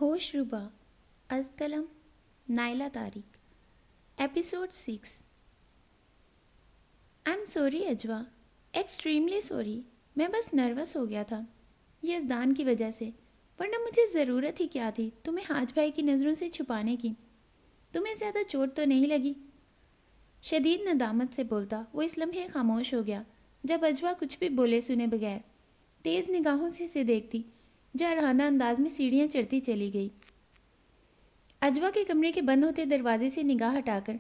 ہوش ربا از قلم Naila Tariq episode 6 I am sorry Ajwa, extremely sorry. میں بس نروس ہو گیا تھا یزدان کی وجہ سے، ورنہ مجھے ضرورت ہی کیا تھی تمہیں حاج بھائی کی نظروں سے چھپانے کی۔ تمہیں زیادہ چوٹ تو نہیں لگی؟ شدید ندامت سے بولتا وہ اس لمحے خاموش ہو گیا جب اجوا کچھ بھی بولے سنے بغیر تیز نگاہوں سے اسے دیکھتی جارحانہ انداز میں سیڑھیاں چڑھتی چلی گئی۔ اجوا کے کمرے کے بند ہوتے دروازے سے نگاہ ہٹا کر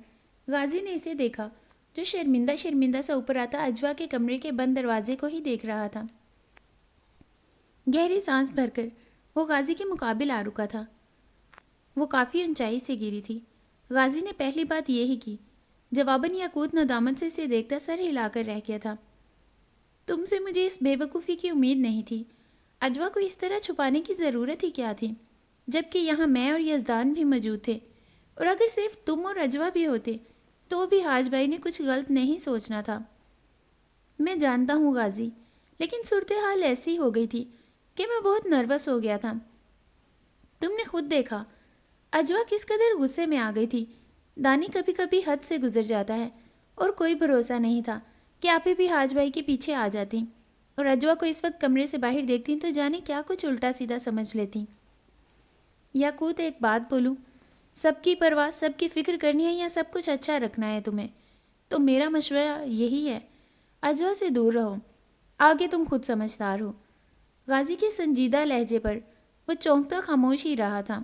غازی نے اسے دیکھا جو شرمندہ شرمندہ سا اوپر آتا اجوا کے کمرے کے بند دروازے کو ہی دیکھ رہا تھا۔ گہری سانس بھر کر وہ غازی کے مقابل آ رکا تھا۔ وہ کافی اونچائی سے گری تھی۔ غازی نے پہلی بات یہی کی۔ جواباً یاقوت ندامت سے اسے دیکھتا سر ہلا کر رہ گیا تھا۔ تم سے مجھے اس بے وقوفی کی امید نہیں تھی۔ اجوا کو اس طرح چھپانے کی ضرورت ہی کیا تھی، جبکہ یہاں میں اور یزدان بھی موجود تھے، اور اگر صرف تم اور اجوا بھی ہوتے تو بھی حاج بھائی نے کچھ غلط نہیں سوچنا تھا۔ میں جانتا ہوں غازی، لیکن صورتحال ایسی ہو گئی تھی کہ میں بہت نروس ہو گیا تھا۔ تم نے خود دیکھا اجوا کس قدر غصے میں آ گئی تھی۔ دانی کبھی کبھی حد سے گزر جاتا ہے، اور کوئی بھروسہ نہیں تھا کہ آپ بھی حاج بھائی کے پیچھے آ جاتی اور اجوا کو اس وقت کمرے سے باہر دیکھتی تو جانے کیا کچھ الٹا سیدھا سمجھ لیتی۔ یاقوت ایک بات بولوں، سب کی پرواہ، سب کی فکر کرنی ہے یا سب کچھ اچھا رکھنا ہے تمہیں، تو میرا مشورہ یہی ہے، اجوا سے دور رہو، آگے تم خود سمجھدار ہو۔ غازی کے سنجیدہ لہجے پر وہ چونکتا خاموش ہی رہا تھا۔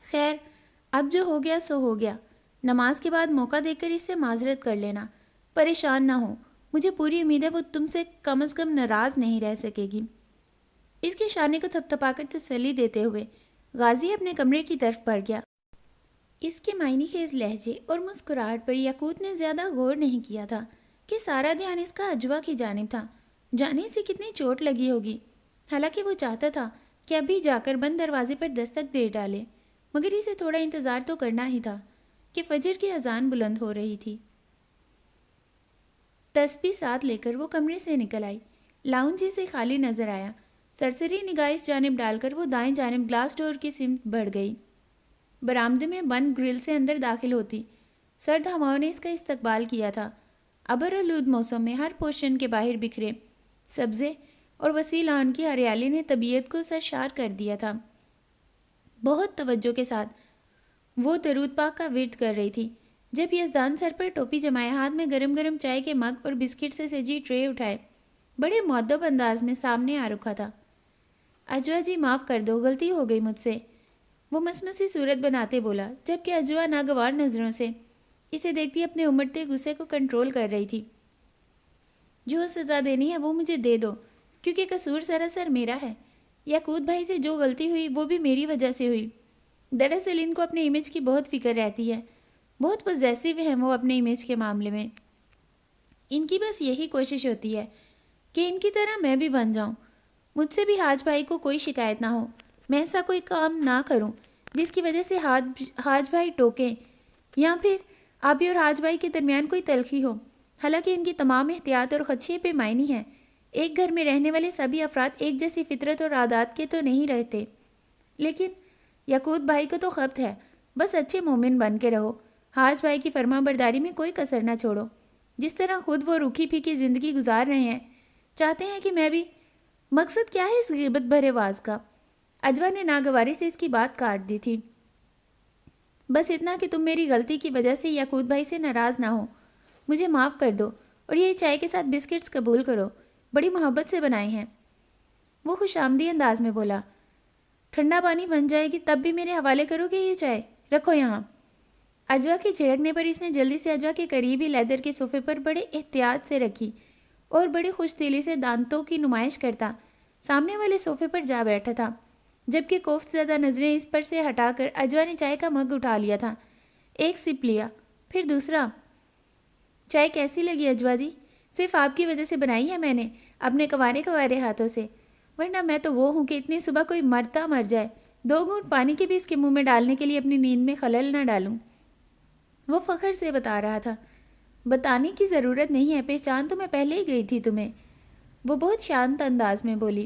خیر، اب جو ہو گیا سو ہو گیا۔ نماز کے بعد موقع دے کر اس سے معذرت کر لینا، پریشان نہ ہو، مجھے پوری امید ہے وہ تم سے کم از کم ناراض نہیں رہ سکے گی۔ اس کے شانے کو تھپ تھپا کر تسلی دیتے ہوئے غازی اپنے کمرے کی طرف بڑھ گیا۔ اس کے معنی خیز لہجے اور مسکراہٹ پر یاقوت نے زیادہ غور نہیں کیا تھا کہ سارا دھیان اس کا اجوا کی جانب تھا۔ جانے سے کتنی چوٹ لگی ہوگی، حالانکہ وہ چاہتا تھا کہ ابھی جا کر بند دروازے پر دستک دے ڈالے، مگر اسے تھوڑا انتظار تو کرنا ہی تھا کہ فجر کی اذان بلند ہو رہی تھی۔ تسبیح ساتھ لے کر وہ کمرے سے نکل آئی۔ لاؤنج سے خالی نظر آیا۔ سرسری نگاہ اس جانب ڈال کر وہ دائیں جانب گلاس ڈور کی سمت بڑھ گئی۔ برآمدے میں بند گرل سے اندر داخل ہوتی سرد ہواؤں نے اس کا استقبال کیا تھا۔ ابر آلود موسم میں ہر پوشن کے باہر بکھرے سبزے اور وسیع لان کی ہریالی نے طبیعت کو سرشار کر دیا تھا۔ بہت توجہ کے ساتھ وہ درود پاک کا ورد کر رہی تھی جب یزدان سر پر ٹوپی جمائے ہاتھ میں گرم گرم چائے کے مگ اور بسکٹ سے سجی ٹرے اٹھائے بڑے مؤدب انداز میں سامنے آ رکھا تھا۔ اجوا جی معاف کر دو، غلطی ہو گئی مجھ سے، وہ مسمسی صورت بناتے بولا، جبکہ اجوا ناگوار نظروں سے اسے دیکھتی اپنے امڑتے غصے کو کنٹرول کر رہی تھی۔ جو سزا دینی ہے وہ مجھے دے دو، کیونکہ قصور سراسر میرا ہے۔ یاقوت بھائی سے جو غلطی ہوئی وہ بھی میری وجہ سے ہوئی۔ دراصل ان کو اپنے امیج کی بہت فکر رہتی ہے، بہت پوزیسو ہیں وہ اپنے امیج کے معاملے میں۔ ان کی بس یہی کوشش ہوتی ہے کہ ان کی طرح میں بھی بن جاؤں، مجھ سے بھی حاج بھائی کو کوئی شکایت نہ ہو، میں ایسا کوئی کام نہ کروں جس کی وجہ سے حاج بھائی ٹوکیں یا پھر آپی اور حاج بھائی کے درمیان کوئی تلخی ہو۔ حالانکہ ان کی تمام احتیاط اور خدشے بے معنی ہیں۔ ایک گھر میں رہنے والے سبھی افراد ایک جیسی فطرت اور عادات کے تو نہیں رہتے، لیکن یاقوت بھائی کو تو خبت ہے، بس اچھے مومن بن کے رہو، حاج بھائی کی فرما برداری میں کوئی کسر نہ چھوڑو۔ جس طرح خود وہ روکھی پھیکی زندگی گزار رہے ہیں، چاہتے ہیں کہ میں بھی۔ مقصد کیا ہے اس غیبت بھرے واز کا؟ اجوا نے ناگواری سے اس کی بات کاٹ دی تھی۔ بس اتنا کہ تم میری غلطی کی وجہ سے یاقوت بھائی سے ناراض نہ ہو، مجھے معاف کر دو، اور یہ چائے کے ساتھ بسکٹس قبول کرو، بڑی محبت سے بنائے ہیں، وہ خوش آمدی انداز میں بولا۔ ٹھنڈا پانی بن جائے گی تب بھی میرے حوالے کرو گے یہ چائے؟ رکھو یہاں۔ اجوا کے جھڑکنے پر اس نے جلدی سے اجوا کے قریب ہی لیدر کے صوفے پر بڑے احتیاط سے رکھی اور بڑی خوش دلی سے دانتوں کی نمائش کرتا سامنے والے صوفے پر جا بیٹھا تھا، جبکہ کوفت زدہ نظریں اس پر سے ہٹا کر اجوا نے چائے کا مگ اٹھا لیا تھا، ایک سپ لیا، پھر دوسرا۔ چائے کیسی لگی اجوا جی؟ صرف آپ کی وجہ سے بنائی ہے میں نے، اپنے کنوارے ہاتھوں سے، ورنہ میں تو وہ ہوں کہ اتنی صبح کوئی مرتا مر جائے، 2 گھونٹ پانی کے بھی اس کے منہ میں ڈالنے کے لیے اپنی نیند میں خلل نہ ڈالوں۔ وہ فخر سے بتا رہا تھا۔ بتانے کی ضرورت نہیں ہے، پہچان تو میں پہلے ہی گئی تھی تمہیں، وہ بہت شانت انداز میں بولی۔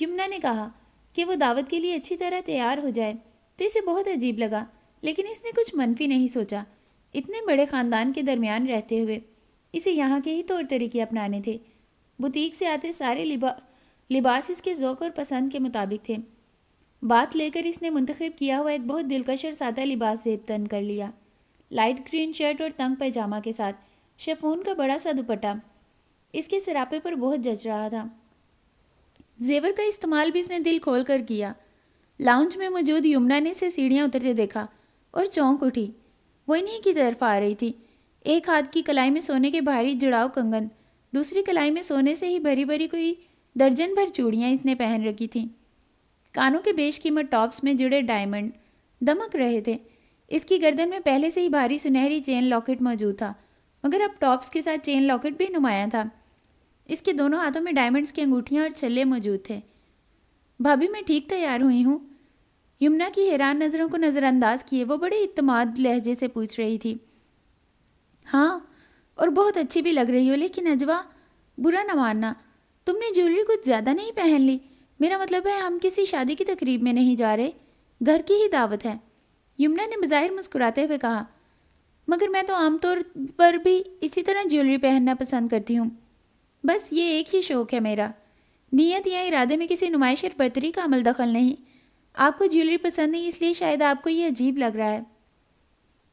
یمنا نے کہا کہ وہ دعوت کے لیے اچھی طرح تیار ہو جائے تو اسے بہت عجیب لگا، لیکن اس نے کچھ منفی نہیں سوچا۔ اتنے بڑے خاندان کے درمیان رہتے ہوئے اسے یہاں کے ہی طور طریقے اپنانے تھے۔ بوتیک سے آتے سارے لباس اس کے ذوق اور پسند کے مطابق تھے۔ بات لے کر اس نے منتخب کیا ہوا ایک بہت دلکش اور سادہ لباس زیب تن کر لیا، لائٹ گرین شرٹ اور تنگ پائجامہ کے ساتھ شفون کا بڑا سا دوپٹہ اس کے سراپے پر بہت جچ رہا تھا۔ زیور کا استعمال بھی اس نے دل کھول کر کیا۔ لاؤنج میں موجود یمنا نے اسے سیڑھیاں اترتے دیکھا اور چونک اٹھی۔ وہ انہی کی طرف آ رہی تھی۔ ایک ہاتھ کی کلائی میں سونے کے بھاری جڑاؤ کنگن، دوسری کلائی میں سونے سے ہی بھری بھری کوئی درجن بھر چوڑیاں اس نے پہن رکھی تھیں۔ کانوں کے بیش قیمت ٹاپس میں جڑے ڈائمنڈ دمک رہے تھے۔ اس کی گردن میں پہلے سے ہی بھاری سنہری چین لاکٹ موجود تھا، مگر اب ٹاپس کے ساتھ چین لاکٹ بھی نمایاں تھا۔ اس کے دونوں ہاتھوں میں ڈائمنڈز کی انگوٹھیاں اور چھلے موجود تھے۔ بھابھی میں ٹھیک تیار ہوئی ہوں؟ یمنا کی حیران نظروں کو نظر انداز کیے وہ بڑے اعتماد لہجے سے پوچھ رہی تھی۔ ہاں، اور بہت اچھی بھی لگ رہی ہو، لیکن اجوا برا نہ ماننا، تم نے جیولری کچھ زیادہ نہیں پہن لی۔ میرا مطلب ہے ہم کسی شادی کی تقریب میں نہیں جا رہے، گھر کی ہی دعوت ہے۔ یمنا نے بظاہر مسکراتے ہوئے کہا، مگر میں تو عام طور پر بھی اسی طرح جیولری پہننا پسند کرتی ہوں، بس یہ ایک ہی شوق ہے میرا۔ نیت یا ارادے میں کسی نمائش اور برتری کا عمل دخل نہیں۔ آپ کو جیولری پسند نہیں، اس لیے شاید آپ کو یہ عجیب لگ رہا ہے۔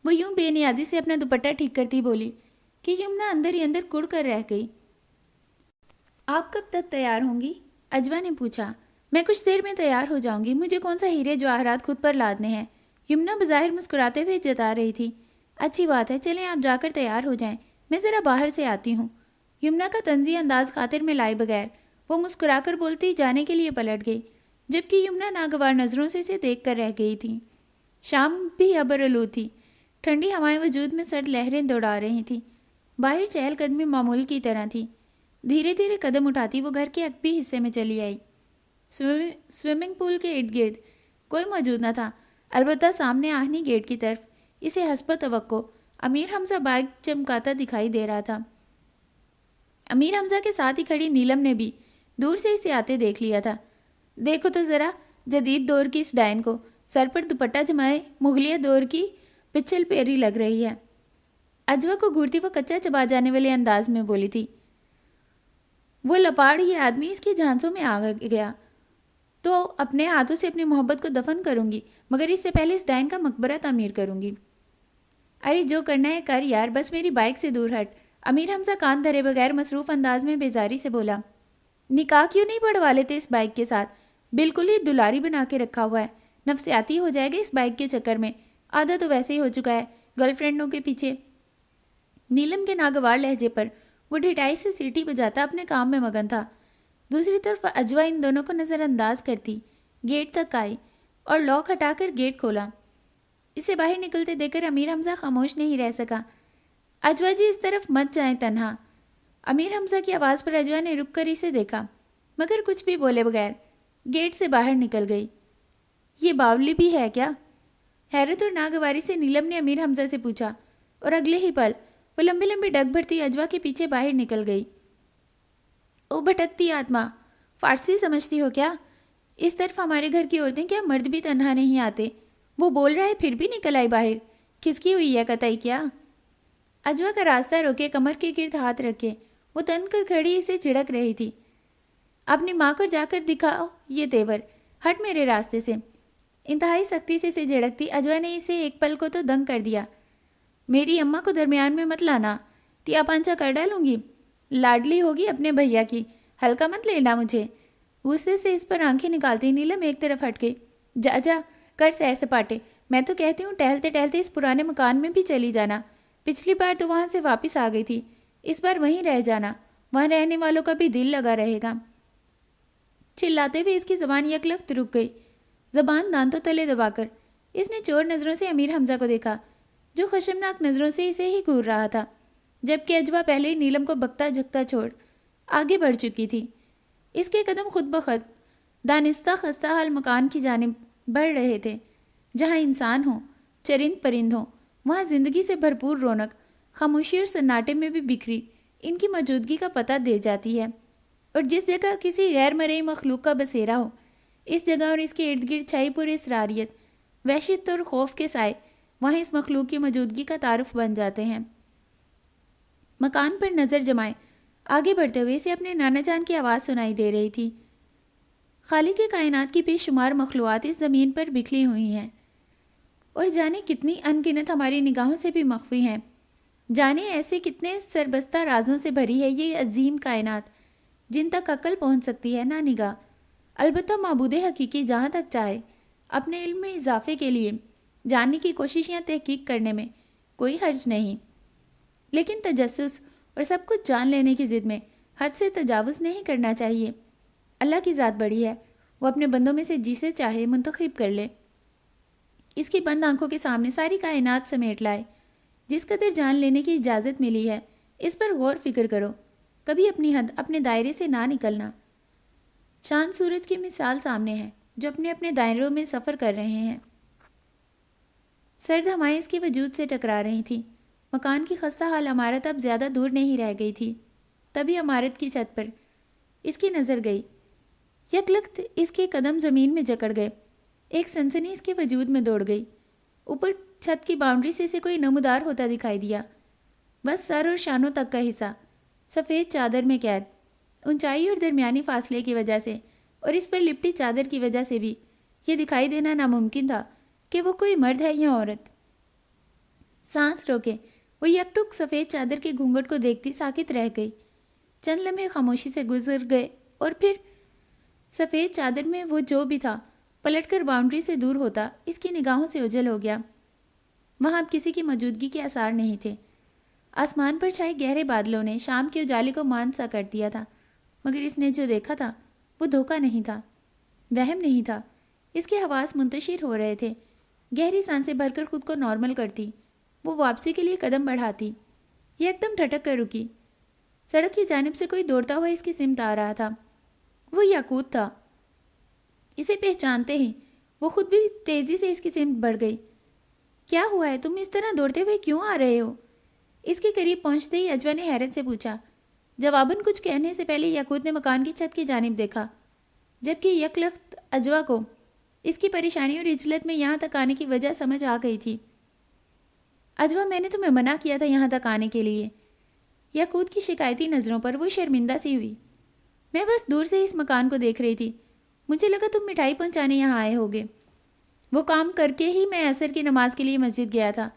وہ یوں بے نیازی سے اپنا دوپٹہ ٹھیک کرتی بولی کہ یمنا اندر ہی اندر کڑ کر رہ گئی۔ آپ کب تک تیار ہوں گی؟ اجوا نے پوچھا۔ میں کچھ دیر میں تیار ہو جاؤں گی، مجھے کون سا ہیرے جواہرات خود پر لادنے ہیں۔ یمنا بظاہر مسکراتے ہوئے جتا رہی تھی۔ اچھی بات ہے، چلیں آپ جا کر تیار ہو جائیں، میں ذرا باہر سے آتی ہوں۔ یمنا کا طنزی انداز خاطر میں لائے بغیر وہ مسکرا کر بولتی جانے کے لیے پلٹ گئی، جبکہ یمنا ناگوار نظروں سے اسے دیکھ کر رہ گئی تھی۔ شام بھی ابرآلود تھی، ٹھنڈی ہوائیں وجود میں سرد لہریں دوڑا رہی تھیں۔ باہر چہل قدمی معمول کی طرح تھی۔ دھیرے دھیرے قدم اٹھاتی وہ گھر کے عقبی حصے میں چلی آئی۔ سوئمنگ پول کے ارد گرد کوئی موجود نہ تھا، البتہ سامنے آہنی گیٹ کی طرف اسے حسب توقع امیر حمزہ بائک چمکاتا دکھائی دے رہا تھا۔ امیر حمزہ کے ساتھ ہی کھڑی نیلم نے بھی دور سے اسے آتے دیکھ لیا تھا۔ دیکھو تو ذرا جدید دور کی اس ڈائن کو، سر پر دوپٹہ جمائے مغلیہ دور کی پچل پیری لگ رہی ہے۔ اجوا کو گھورتی وہ کچا چبا جانے والے انداز میں بولی تھی، وہ لپاڑ یہ آدمی اس کی جھانسوں میں آ گیا تو اپنے ہاتھوں سے اپنی محبت کو دفن کروں گی، مگر اس سے پہلے اس ڈائن کا مقبرہ تعمیر کروں گی۔ ارے جو کرنا ہے کر یار، بس میری بائک سے دور ہٹ۔ امیر حمزہ کان دھرے بغیر مصروف انداز میں بیزاری سے بولا۔ نکاح کیوں نہیں پڑھوا لیتے اس بائک کے ساتھ؟ بالکل ہی دلاری بنا کے رکھا ہوا ہے، نفسیاتی ہو جائے گا اس بائک کے چکر میں، آدھا تو ویسے ہی ہو چکا ہے گرل فرینڈوں کے پیچھے۔ نیلم کے ناگوار لہجے پر وہ ڈھٹائی سے سیٹی بجاتا اپنے کام میں مگن تھا۔ دوسری طرف اجوا ان دونوں کو نظر انداز کرتی گیٹ تک آئی اور لاک ہٹا کر گیٹ کھولا۔ اسے باہر نکلتے دیکھ کر امیر حمزہ خاموش نہیں رہ سکا۔ اجوا جی اس طرف مت جائیں تنہا۔ امیر حمزہ کی آواز پر اجوا نے رک کر اسے دیکھا، مگر کچھ بھی بولے بغیر گیٹ سے باہر نکل گئی۔ یہ باولی بھی ہے کیا؟ حیرت اور ناگواری سے نیلم نے امیر حمزہ سے پوچھا، اور اگلے ہی پل وہ لمبی لمبی ڈگ بھرتی اجوا کے پیچھے باہر نکل گئی۔ او بھٹکتی آتما، فارسی سمجھتی ہو کیا؟ اس طرف ہمارے گھر کی عورتیں کیا مرد بھی تنہا نہیں آتے؟ وہ بول رہا ہے پھر بھی نکل آئی باہر، کھسکی ہوئی ہے قطعی کیا؟ اجوا کا راستہ روکے کمر کے گرد ہاتھ رکھے وہ تن کر کھڑی اسے جھڑک رہی تھی۔ اپنی ماں کو جا کر دکھاؤ یہ تیور، ہٹ میرے راستے سے۔ انتہائی سختی سے اسے جھڑکتی اجوا نے اسے ایک پل کو تو دنگ کر دیا۔ میری اماں کو درمیان میں مت لانا، تیا پانچا کر ڈالوں گی، لاڈلی ہوگی اپنے بھیا کی، ہلکا مت لینا مجھے۔ غصے سے اس پر آنکھیں نکالتی نیلم ایک طرف ہٹ گئی۔ جا جا کر سیر سپاٹے، میں تو کہتی ہوں ٹہلتے ٹہلتے اس پرانے مکان میں بھی چلی جانا، پچھلی بار تو وہاں سے واپس آ گئی تھی، اس بار وہیں رہ جانا، وہاں رہنے والوں کا بھی دل لگا رہے گا۔ چلاتے ہوئے اس کی زبان یکلخت رک گئی، زبان دانتوں تلے دبا کر اس نے چور نظروں سے امیر حمزہ کو دیکھا جو خشمناک نظروں سے اسے ہی گھور رہا تھا، جبکہ اجوا پہلے ہی نیلم کو بکتا جھکتا چھوڑ آگے بڑھ چکی تھی۔ اس کے قدم خود بخود دانستہ خستہ حال مکان کی جانب بڑھ رہے تھے، جہاں انسان ہوں، چرند پرند ہوں، وہاں زندگی سے بھرپور رونق خاموشی اور سناٹے میں بھی بکھری ان کی موجودگی کا پتہ دے جاتی ہے، اور جس جگہ کسی غیر مرئی مخلوق کا بسیرا ہو، اس جگہ اور اس کے ارد گرد چھائی پوری اسراریت، وحشت اور خوف کے سائے وہاں اس مخلوق کی موجودگی کا تعارف بن جاتے ہیں۔ مکان پر نظر جمائے آگے بڑھتے ہوئے اسے اپنے نانا جان کی آواز سنائی دے رہی تھی۔ خالق کائنات کی بے شمار مخلوقات اس زمین پر بکھری ہوئی ہیں، اور جانے کتنی ان گنت ہماری نگاہوں سے بھی مخفی ہیں۔ جانے ایسے کتنے سربستہ رازوں سے بھری ہے یہ عظیم کائنات، جن تک عقل پہنچ سکتی ہے نہ نگاہ۔ البتہ معبود حقیقی جہاں تک چاہے اپنے علم میں اضافے کے لیے جاننے کی کوشش یا تحقیق کرنے میں کوئی حرج نہیں، لیکن تجسس اور سب کچھ جان لینے کی ضد میں حد سے تجاوز نہیں کرنا چاہیے۔ اللہ کی ذات بڑی ہے، وہ اپنے بندوں میں سے جسے چاہے منتخب کر لے، اس کی بند آنکھوں کے سامنے ساری کائنات سمیٹ لائے۔ جس قدر جان لینے کی اجازت ملی ہے اس پر غور فکر کرو، کبھی اپنی حد اپنے دائرے سے نہ نکلنا۔ چاند سورج کی مثال سامنے ہے جو اپنے اپنے دائروں میں سفر کر رہے ہیں۔ سرد ہوائیں اس کے وجود سے ٹکرا رہی تھیں۔ مکان کی خستہ حال عمارت اب زیادہ دور نہیں رہ گئی تھی۔ تبھی عمارت کی چھت پر اس کی نظر گئی۔ یک لخت اس کے قدم زمین میں جکڑ گئے، ایک سنسنی اس کے وجود میں دوڑ گئی۔ اوپر چھت کی باؤنڈری سے اسے کوئی نمودار ہوتا دکھائی دیا، بس سر اور شانوں تک کا حصہ سفید چادر میں قید۔ اونچائی اور درمیانی فاصلے کی وجہ سے اور اس پر لپٹی چادر کی وجہ سے بھی یہ دکھائی دینا ناممکن تھا کہ وہ کوئی مرد ہے یا عورت۔ سانس روکے وہ یکٹک سفید چادر کے گھونگھٹ کو دیکھتی ساکت رہ گئی۔ چند لمحے خاموشی سے گزر گئے اور پھر سفید چادر میں وہ جو بھی تھا پلٹ کر باؤنڈری سے دور ہوتا اس کی نگاہوں سے اوجھل ہو گیا۔ وہاں اب کسی کی موجودگی کے آثار نہیں تھے۔ آسمان پر چھائے گہرے بادلوں نے شام کے اجالے کو مان سا کر دیا تھا، مگر اس نے جو دیکھا تھا وہ دھوکہ نہیں تھا، وہم نہیں تھا۔ اس کے حواس منتشر ہو رہے تھے۔ گہری سانسیں بھر کر خود کو نارمل کرتی، وہ واپسی کے لیے قدم بڑھاتی۔ یہ ایک دم ٹھٹک کر رکی۔ سڑک کی جانب سے کوئی دوڑتا ہوا اس کی سمت آ رہا تھا۔ وہ یاقوت تھا۔ اسے پہچانتے ہی وہ خود بھی تیزی سے اس کی سمت بڑھ گئی۔ کیا ہوا ہے؟ تم اس طرح دوڑتے ہوئے کیوں آ رہے ہو؟ اس کے قریب پہنچتے ہی اجوا نے حیرت سے پوچھا۔ جواباً کچھ کہنے سے پہلے یاقوت نے مکان کی چھت کی جانب دیکھا، جبکہ یک لخت اجوا کو اس کی پریشانی اور عجلت میں یہاں تک آنے کی وجہ سمجھ آ گئی تھی۔ اجوا، میں نے تمہیں منع کیا تھا یہاں تک آنے کے لیے۔ یاقوت کی شکایتی نظروں پر وہ شرمندہ سی ہوئی۔ میں بس دور سے اس مکان کو دیکھ رہی تھی، مجھے لگا تم مٹھائی پہنچانے یہاں آئے ہوگے۔ وہ کام کر کے ہی میں عصر کی نماز کے لیے مسجد گیا تھا۔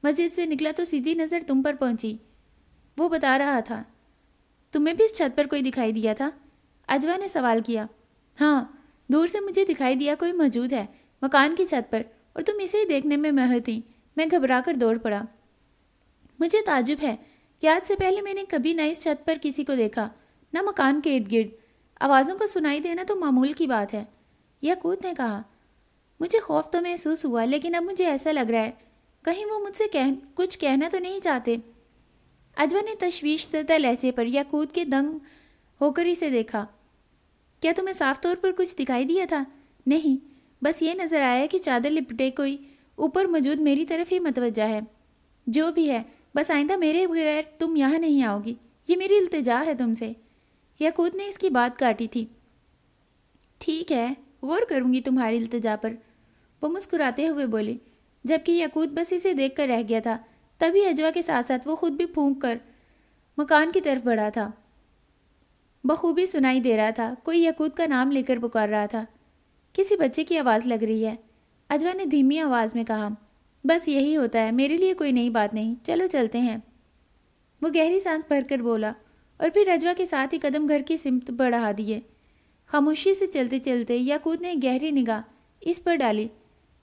مسجد سے نکلا تو سیدھی نظر تم پر پہنچی۔ وہ بتا رہا تھا۔ تمہیں بھی اس چھت پر کوئی دکھائی دیا تھا؟ اجوا نے سوال کیا۔ ہاں، دور سے مجھے دکھائی دیا کوئی موجود ہے مکان کی چھت پر، اور تم اسے ہی دیکھنے میں مہر تھی۔ میں گھبرا کر دوڑ پڑا۔ مجھے تعجب ہے کہ آج سے پہلے میں نے کبھی نہ اس چھت پر کسی کو دیکھا، نہ مکان کے ارد گرد۔ آوازوں کا سنائی دینا تو معمول کی بات ہے، یاقوت نے کہا۔ مجھے خوف تو محسوس ہوا، لیکن اب مجھے ایسا لگ رہا ہے کہیں وہ مجھ سے کچھ کہنا تو نہیں چاہتے۔ اجوا نے تشویش زدہ لہجے پر یاقوت کے دنگ ہو کر اسے دیکھا۔ کیا تمہیں صاف طور پر کچھ دکھائی دیا تھا؟ نہیں، بس یہ نظر آیا کہ چادر لپٹے کوئی اوپر موجود میری طرف ہی متوجہ ہے۔ جو بھی ہے، بس آئندہ میرے بغیر تم یہاں نہیں آؤ گی، یہ میری التجا ہے تم سے۔ یاقوت نے اس کی بات کاٹی تھی۔ ٹھیک ہے، غور کروں گی تمہاری التجا پر، وہ مسکراتے ہوئے بولے، جبکہ یاقوت بس اسے دیکھ کر رہ گیا تھا۔ تبھی اجوا کے ساتھ ساتھ وہ خود بھی پھونک کر مکان کی طرف بڑھا تھا۔ بخوبی سنائی دے رہا تھا، کوئی یاقوت کا نام لے کر پکار رہا تھا۔ کسی بچے کی آواز لگ رہی ہے، اجوا نے دھیمی آواز میں کہا۔ بس یہی ہوتا ہے، میرے لیے کوئی نئی بات نہیں، چلو چلتے ہیں۔ وہ گہری سانس بھر کر بولا، اور پھر اجوا کے ساتھ ہی قدم گھر کی سمت بڑھا دیے۔ خاموشی سے چلتے چلتے یاقوت نے گہری نگاہ اس پر ڈالی۔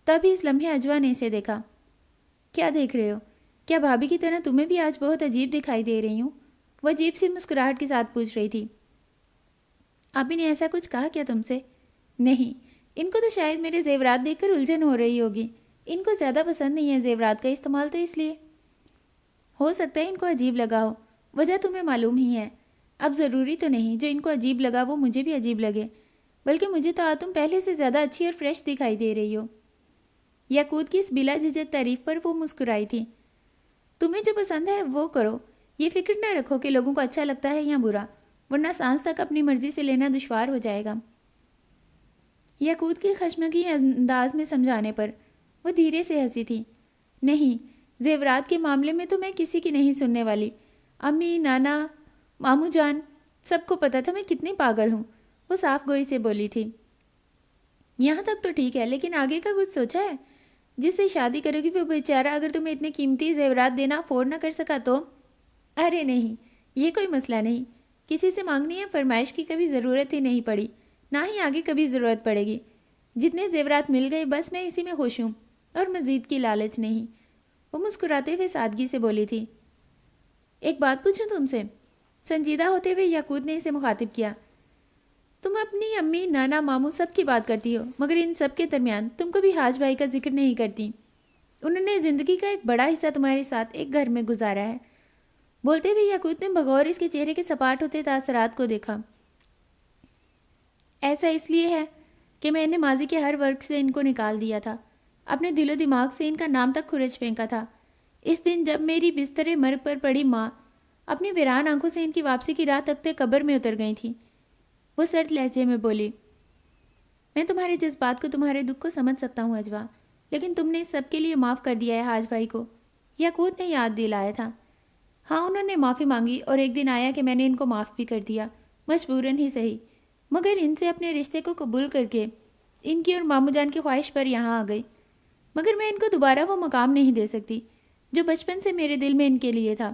تبھی اس لمحے اجوا نے اسے دیکھا۔ کیا دیکھ رہے ہو؟ کیا بھابھی کی طرح تمہیں بھی آج بہت عجیب دکھائی دے رہی ہوں؟ وہ عجیب سی مسکراہٹ کے ساتھ پوچھ رہی تھی۔ ابھی نے ایسا کچھ کہا کیا تم سے؟ نہیں، ان کو تو شاید میرے زیورات دیکھ کر الجھن ہو رہی ہوگی۔ ان کو زیادہ پسند نہیں ہے زیورات کا استعمال، تو اس لیے ہو سکتا ہے ان کو عجیب لگا ہو۔ وجہ تمہیں معلوم ہی ہے۔ اب ضروری تو نہیں جو ان کو عجیب لگا وہ مجھے بھی عجیب لگے، بلکہ مجھے تو تم پہلے سے زیادہ اچھی اور فریش دکھائی دے رہی ہو۔ یاقوت کی اس بلا جھجک تعریف پر وہ مسکرائی تھی۔ تمہیں جو پسند ہے وہ کرو، یہ فکر نہ رکھو کہ لوگوں کو اچھا لگتا ہے یا برا، ورنہ سانس تک اپنی مرضی سے لینا دشوار ہو جائے گا۔ یاقوت کی خشمگی انداز میں سمجھانے پر وہ دھیرے سے ہنسی تھی۔ نہیں، زیورات کے معاملے میں تو میں کسی کی نہیں سننے والی۔ امی، نانا، ماموں جان، سب کو پتہ تھا میں کتنی پاگل ہوں، وہ صاف گوئی سے بولی تھی۔ یہاں تک تو ٹھیک ہے، لیکن آگے کا کچھ سوچا ہے؟ جس سے شادی کرو گی وہ بیچارہ اگر تمہیں اتنے قیمتی زیورات دینا افورڈ نہ کر سکا تو؟ ارے نہیں، یہ کوئی مسئلہ نہیں، کسی سے مانگنے یا فرمائش کی کبھی ضرورت ہی نہیں پڑی، نہ ہی آگے کبھی ضرورت پڑے گی۔ جتنے زیورات مل گئے بس میں اسی میں خوش ہوں، اور مزید کی لالچ نہیں۔ وہ مسکراتے ہوئے سادگی سے بولی تھی۔ ایک بات پوچھوں تم سے؟ سنجیدہ ہوتے ہوئے یاقوت نے اسے مخاطب کیا۔ تم اپنی امی، نانا، ماموں سب کی بات کرتی ہو، مگر ان سب کے درمیان تم کبھی حاج بھائی کا ذکر نہیں کرتی۔ انہوں نے زندگی کا ایک بڑا حصہ تمہارے ساتھ ایک گھر میں گزارا ہے۔ بولتے ہوئے یاقوت نے بغور اس کے چہرے کے سپاٹ ہوتے تاثرات کو دیکھا۔ ایسا اس لیے ہے کہ میں نے ماضی کے ہر ورق سے ان کو نکال دیا تھا، اپنے دل و دماغ سے ان کا نام تک کھرچ پھینکا تھا۔ اس دن جب میری بستر مرگ پر پڑی ماں اپنی ویران آنکھوں سے ان کی واپسی کی راہ تکتے قبر میں اتر گئی تھیں، وہ سرد لہجے میں بولی۔ میں تمہارے جذبات کو، تمہارے دکھ کو سمجھ سکتا ہوں اجوا، لیکن تم نے سب کے لیے معاف کر دیا ہے حاج بھائی کو، یاقوت نے یاد دلایا تھا۔ ہاں، انہوں نے معافی مانگی اور ایک دن آیا کہ میں نے ان کو معاف بھی کر دیا، مجبوراً ہی صحیح، مگر ان سے اپنے رشتے کو قبول کر کے ان کی اور ماموں جان کی خواہش پر یہاں آ گئی۔ مگر میں ان کو دوبارہ وہ مقام نہیں دے سکتی جو بچپن سے میرے دل میں ان کے لیے تھا۔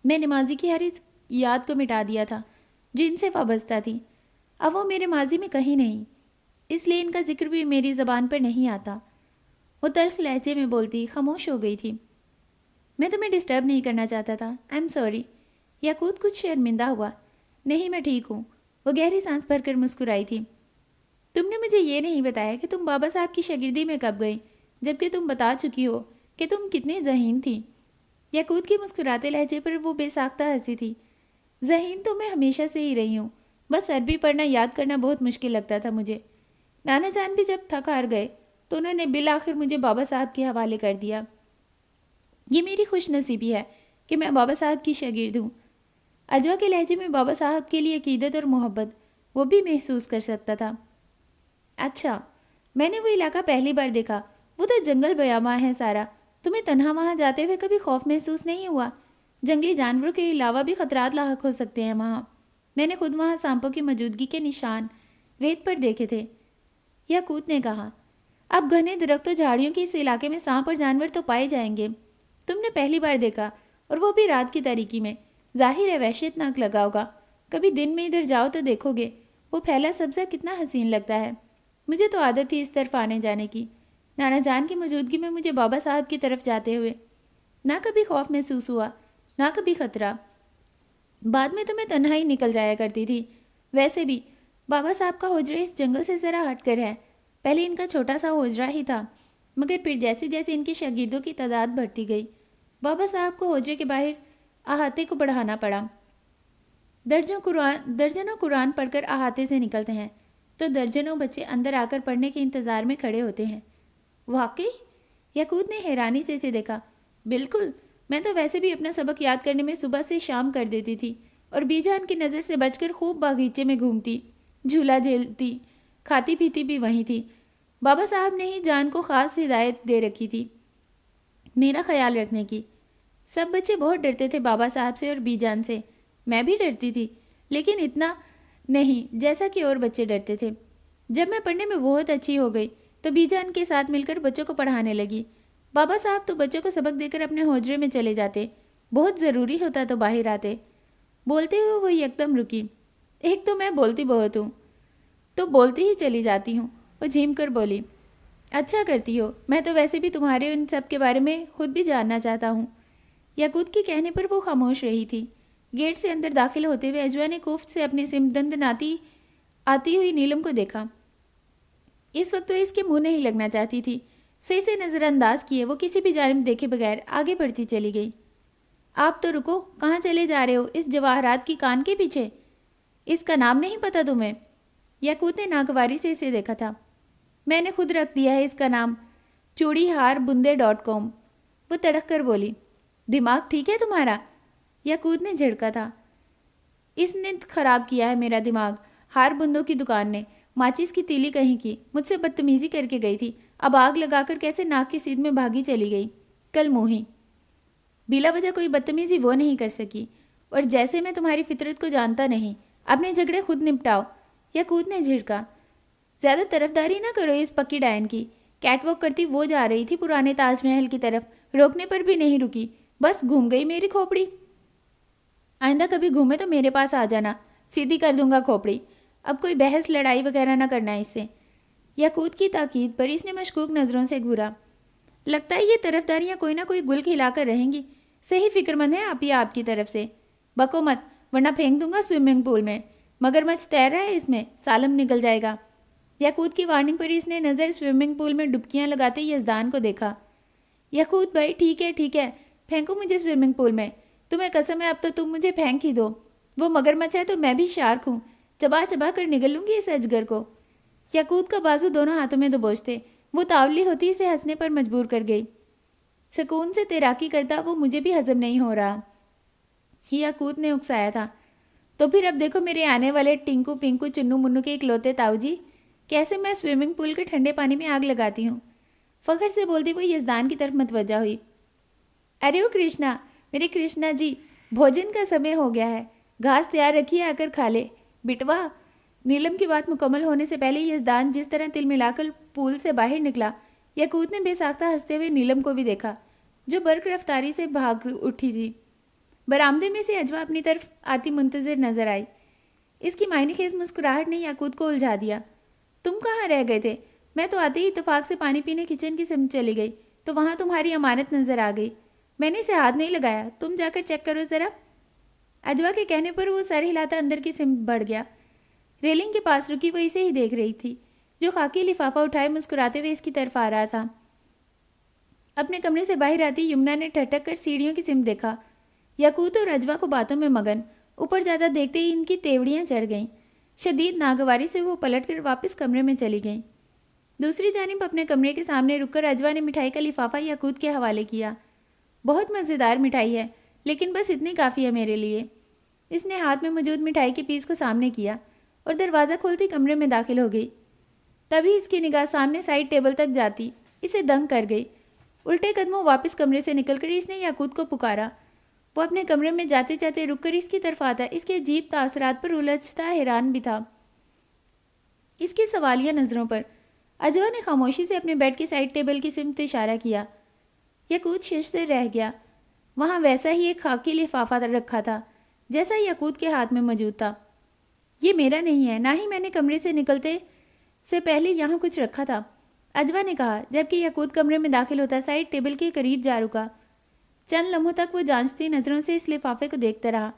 میں نے ماضی کی ہر اس یاد کو مٹا دیا تھا جو ان سے وابستہ تھی، اب وہ میرے ماضی میں کہیں نہیں، اس لیے ان کا ذکر بھی میری زبان پر نہیں آتا۔ وہ تلخ لہجے میں بولتی خاموش ہو گئی تھی۔ میں تمہیں ڈسٹرب نہیں کرنا چاہتا تھا، آئی ایم سوری۔ یاقوت کچھ شرمندہ ہوا۔ نہیں، میں ٹھیک ہوں، وہ گہری سانس بھر کر مسکرائی تھی۔ تم نے مجھے یہ نہیں بتایا کہ تم بابا صاحب کی شاگردی میں کب گئی، جبکہ تم بتا چکی ہو کہ تم کتنی ذہین تھی۔ یاقوت کی مسکراتے لہجے پر وہ بے ساختہ ہنسی تھی۔ ذہین تو میں ہمیشہ سے ہی رہی ہوں، بس عربی پڑھنا یاد کرنا بہت مشکل لگتا تھا مجھے۔ نانا جان بھی جب تھک ہار گئے تو انہوں نے بالآخر مجھے بابا صاحب کے حوالے کر دیا۔ یہ میری خوش نصیبی ہے کہ میں بابا صاحب کی شاگرد ہوں۔ اجوا کے لہجے میں بابا صاحب کے لیے عقیدت اور محبت وہ بھی محسوس کر سکتا تھا۔ اچھا، میں نے وہ علاقہ پہلی بار دیکھا، وہ تو جنگل بیاباں ہے سارا۔ تمہیں تنہا وہاں جاتے ہوئے کبھی خوف محسوس نہیں ہوا؟ جنگلی جانوروں کے علاوہ بھی خطرات لاحق ہو سکتے ہیں وہاں۔ میں نے خود وہاں سانپوں کی موجودگی کے نشان ریت پر دیکھے تھے، یاقوت نے کہا۔ اب گھنے درختوں جھاڑیوں کے اس علاقے میں سانپ اور جانور تو پائے جائیں گے۔ تم نے پہلی بار دیکھا، اور وہ بھی رات کی تاریکی میں، ظاہر ہے وحشت ناک لگا ہوگا۔ کبھی دن میں ادھر جاؤ تو دیکھو گے وہ پھیلا سبزہ کتنا حسین لگتا ہے۔ مجھے تو عادت تھی اس طرف آنے جانے کی، نانا جان کی موجودگی میں مجھے بابا صاحب کی طرف جاتے ہوئے نہ کبھی خوف محسوس ہوا، نہ کبھی خطرہ۔ بعد میں تو میں تنہا ہی نکل جایا کرتی تھی۔ ویسے بھی بابا صاحب کا حجرہ اس جنگل سے ذرا ہٹ کر ہے، پہلے ان کا چھوٹا سا حجرہ ہی تھا، مگر پھر جیسے جیسے ان کے شاگردوں کی تعداد بڑھتی گئی، بابا صاحب کو حجرے کے باہر احاطے کو بڑھانا پڑا۔ درجنوں قرآن پڑھ کر احاطے سے نکلتے ہیں تو درجنوں بچے اندر آ کر پڑھنے کے انتظار میں کھڑے ہوتے ہیں۔ واقعی؟ یاقوت نے حیرانی سے اسے دیکھا۔ بالکل، میں تو ویسے بھی اپنا سبق یاد کرنے میں صبح سے شام کر دیتی تھی، اور بی جان کی نظر سے بچ کر خوب باغیچے میں گھومتی، جھولا جھیلتی، کھاتی پیتی بھی وہیں تھی۔ بابا صاحب نے ہی جان کو خاص ہدایت دے رکھی تھی میرا خیال رکھنے کی۔ سب بچے بہت ڈرتے تھے بابا صاحب سے اور بی جان سے، میں بھی ڈرتی تھی، لیکن اتنا نہیں جیسا کہ اور بچے ڈرتے تھے۔ جب میں پڑھنے میں بہت اچھی ہو گئی تو بی جان کے ساتھ مل کر بچوں کو پڑھانے لگی۔ بابا صاحب تو بچوں کو سبق دے کر اپنے حجرے میں چلے جاتے، بہت ضروری ہوتا تو باہر آتے۔ بولتے ہوئے وہ یکدم رکی۔ ایک تو میں بولتی بہت ہوں، تو بولتی ہی چلی جاتی ہوں، وہ جھیم کر بولی۔ اچھا کرتی ہو، میں تو ویسے بھی تمہارے ان سب کے بارے میں خود بھی جاننا چاہتا ہوں۔ یاقوت کے کہنے پر وہ خاموش رہی تھی۔ گیٹ سے اندر داخل ہوتے ہوئے اجوا نے کوفت سے اپنی سمت دندناتی آتی ہوئی نیلم کو دیکھا۔ اس وقت وہ اس کے منہ نہیں لگنا چاہتی تھی، سو اسے نظر انداز کیے وہ کسی بھی جانب دیکھے بغیر آگے بڑھتی چلی گئی۔ آپ تو رکو، کہاں چلے جا رہے ہو؟ اس جواہرات کی کان کے پیچھے؟ اس کا نام نہیں پتا تمہیں؟ یاقوت نے ناگواری سے اسے دیکھا تھا۔ میں نے خود رکھ دیا ہے اس کا نام، چوڑی ہار بندے.com، وہ تڑک کر بولی۔ دماغ ٹھیک ہے تمہارا؟ یاقوت نے جھڑکا تھا۔ اس نے خراب کیا ہے میرا دماغ. ہار بندوں کی دکان نے. ماچس کی تیلی کہیں کی. مجھ سے بدتمیزی کر کے گئی تھی. اب آگ لگا کر کیسے ناک کی سیدھ میں بھاگی چلی گئی. کل موہی. بلا وجہ کوئی بدتمیزی وہ نہیں کر سکی. اور جیسے میں تمہاری فطرت کو جانتا نہیں. اپنے جھگڑے خود نپٹاؤ. یاقوت نے جھڑکا. زیادہ طرفداری نہ کرو اس پکی ڈائن کی. کیٹ واک کرتی وہ جا رہی تھی پرانے تاج محل کی طرف. روکنے پر بھی نہیں رکی. بس گھوم گئی میری کھوپڑی. آئندہ کبھی گھومے تو میرے پاس آ جانا. سیدھی کر دوں گا کھوپڑی. اب کوئی بحث لڑائی وغیرہ نہ کرنا اس سے. یاقوت کی تاکید پر اس نے مشکوک نظروں سے گھورا. لگتا ہے یہ طرفداریاں کوئی نہ کوئی گل کھلا کر رہیں گی. صحیح فکر مند ہے آپ ہی آپ کی طرف سے. بکو مت ورنہ پھینک دوں گا سوئمنگ پول میں. مگرمچھ تیر رہا ہے اس میں. سالم نکل جائے گا. یاقوت کی وارننگ پر اس نے نظر سوئمنگ پول میں ڈبکیاں لگاتے یزدان کو دیکھا. یاقوت بھائی ٹھیک ہے پھینکو مجھے سوئمنگ پول میں. تمہیں قسم ہے اب تو تم مجھے پھینک ہی دو. وہ مگرمچھ ہے تو میں بھی شارک ہوں. چبا چبا کر نگل لوں گی اس اجگر کو. یاقوت کا بازو دونوں ہاتھوں میں دبوچتے. وہ تاولی ہوتی اسے ہنسنے پر مجبور کر گئی. سکون سے تیراکی کرتا وہ مجھے بھی ہضم نہیں ہو رہا. یاقوت نے اکسایا تھا. تو پھر اب دیکھو میرے آنے والے ٹنکو پنکو چنو منو کے اکلوتے تاؤ جی. کیسے میں سوئمنگ پول کے ٹھنڈے پانی میں آگ لگاتی ہوں. فخر سے بولتی وہ یزدان کی طرف متوجہ ہوئی. ارے وہ کرشنا میرے کرشنا جی بھوجن کا سمے ہو گیا ہے. گھاس تیار رکھیے آ کر کھا لے. بٹوا. نیلم کی بات مکمل ہونے سے پہلے یزدان جس طرح تل ملا کر پول سے باہر نکلا. یاقوت نے بے ساختہ ہنستے ہوئے نیلم کو بھی دیکھا جو برق رفتاری سے بھاگ اٹھی تھی. برآمدے میں سے اجوا اپنی طرف آتی منتظر نظر آئی. اس کی معنی خیز مسکراہٹ نے یاقوت کو الجھا دیا. تم کہاں رہ گئے تھے؟ میں تو آتے ہی اتفاق سے پانی پینے کچن کی سمت چلی گئی تو وہاں تمہاری امانت نظر آ گئی. میں نے اسے ہاتھ نہیں لگایا. تم جا کر چیک کرو ذرا. اجوا کے کہنے پر وہ سر ہلاتا اندر کی سمت بڑھ گیا. ریلنگ کے پاس رکی وہ اسے ہی دیکھ رہی تھی جو خاکی لفافہ اٹھائے مسکراتے ہوئے اس کی طرف آ رہا تھا. اپنے کمرے سے باہر آتی یمنا نے ٹھٹک کر سیڑھیوں کی سمت دیکھا. یاقوت اور اجوا کو باتوں میں مگن. اوپر زیادہ دیکھتے ہی ان کی تیوڑیاں چڑھ گئیں. شدید ناگواری سے وہ پلٹ کر واپس کمرے میں چلی گئیں. دوسری جانب اپنے کمرے کے سامنے رک کر اجوا نے مٹھائی کا لفافہ یاقوت کے حوالے کیا. بہت مزیدار مٹھائی ہے لیکن بس اتنی کافی ہے میرے لیے. اس نے ہاتھ میں موجود مٹھائی کے پیس کو سامنے کیا اور دروازہ کھولتی کمرے میں داخل ہو گئی. تبھی اس کی نگاہ سامنے سائڈ ٹیبل تک جاتی اسے دنگ کر گئی. الٹے قدموں واپس کمرے سے نکل کر اس نے یاقوت کو پکارا. وہ اپنے کمرے میں جاتے جاتے رک کر اس کی طرف آتا اس کے عجیب تاثرات پر الجھتا حیران بھی تھا. اس کی سوالیہ نظروں پر اجوا نے خاموشی سے اپنے بیڈ کے سائڈ ٹیبل کی سمت اشارہ کیا. یاقوت ششدر رہ گیا. وہاں ویسا ہی ایک خاکی لفافہ رکھا تھا جیسا یاقوت کے ہاتھ میں موجود تھا. یہ میرا نہیں ہے. نہ ہی میں نے کمرے سے نکلتے سے پہلے یہاں کچھ رکھا تھا. اجوا نے کہا جبکہ یاقوت کمرے میں داخل ہوتا سائڈ ٹیبل کے قریب جا رکا. چند لمحوں تک وہ جانچتی نظروں سے اس لفافے کو دیکھتا رہا.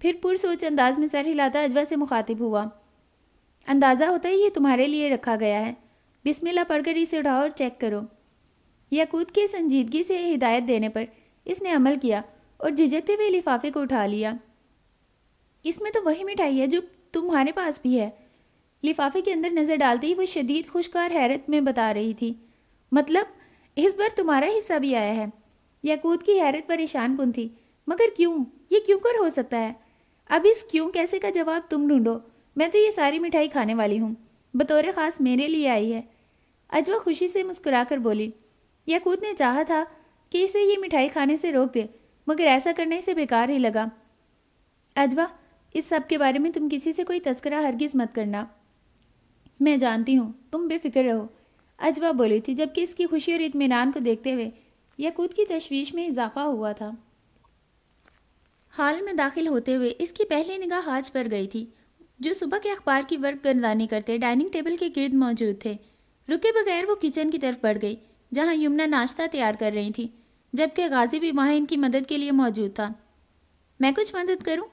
پھر پرسوچ انداز میں سر ہلاتا اجوا سے مخاطب ہوا. اندازہ ہوتا ہے یہ تمہارے لیے رکھا گیا ہے. بسم اللہ پڑھ کر اسے اٹھاؤ اور چیک کرو. یاقوت کے سنجیدگی سے ہدایت دینے پر اس نے عمل کیا اور جھجکتے ہوئے لفافے کو اٹھا لیا. اس میں تو وہی مٹھائی ہے جو تمہارے پاس بھی ہے. لفافے کے اندر نظر ڈالتے ہی وہ شدید خوشگوار حیرت میں بتا رہی تھی. مطلب اس بار تمہارا حصہ بھی آیا ہے. یاقوت کی حیرت پریشان کن تھی. مگر کیوں؟ یہ کیوں کر ہو سکتا ہے؟ اب اس کیوں کیسے کا جواب تم ڈھونڈو. میں تو یہ ساری مٹھائی کھانے والی ہوں. بطور خاص میرے لیے آئی ہے. اجوا خوشی سے مسکرا کر بولی. یاقوت نے چاہا تھا کہ اسے یہ مٹھائی کھانے سے روک دے مگر ایسا کرنے سے بیکار ہی لگا. اجوا اس سب کے بارے میں تم کسی سے کوئی تذکرہ ہرگز مت کرنا. میں جانتی ہوں تم بے فکر رہو. اجوا بولی تھی جبکہ اس کی خوشی اور اطمینان کو دیکھتے ہوئے یاقوت کی تشویش میں اضافہ ہوا تھا. ہال میں داخل ہوتے ہوئے اس کی پہلی نگاہ حاج پر گئی تھی جو صبح کے اخبار کی ورق گردانی کرتے ڈائننگ ٹیبل کے گرد موجود تھے. رکے بغیر وہ کچن کی طرف بڑھ گئی جہاں یمنا ناشتہ تیار کر رہی تھی جبکہ غازی بھی وہاں ان کی مدد کے لیے موجود تھا. میں کچھ مدد کروں؟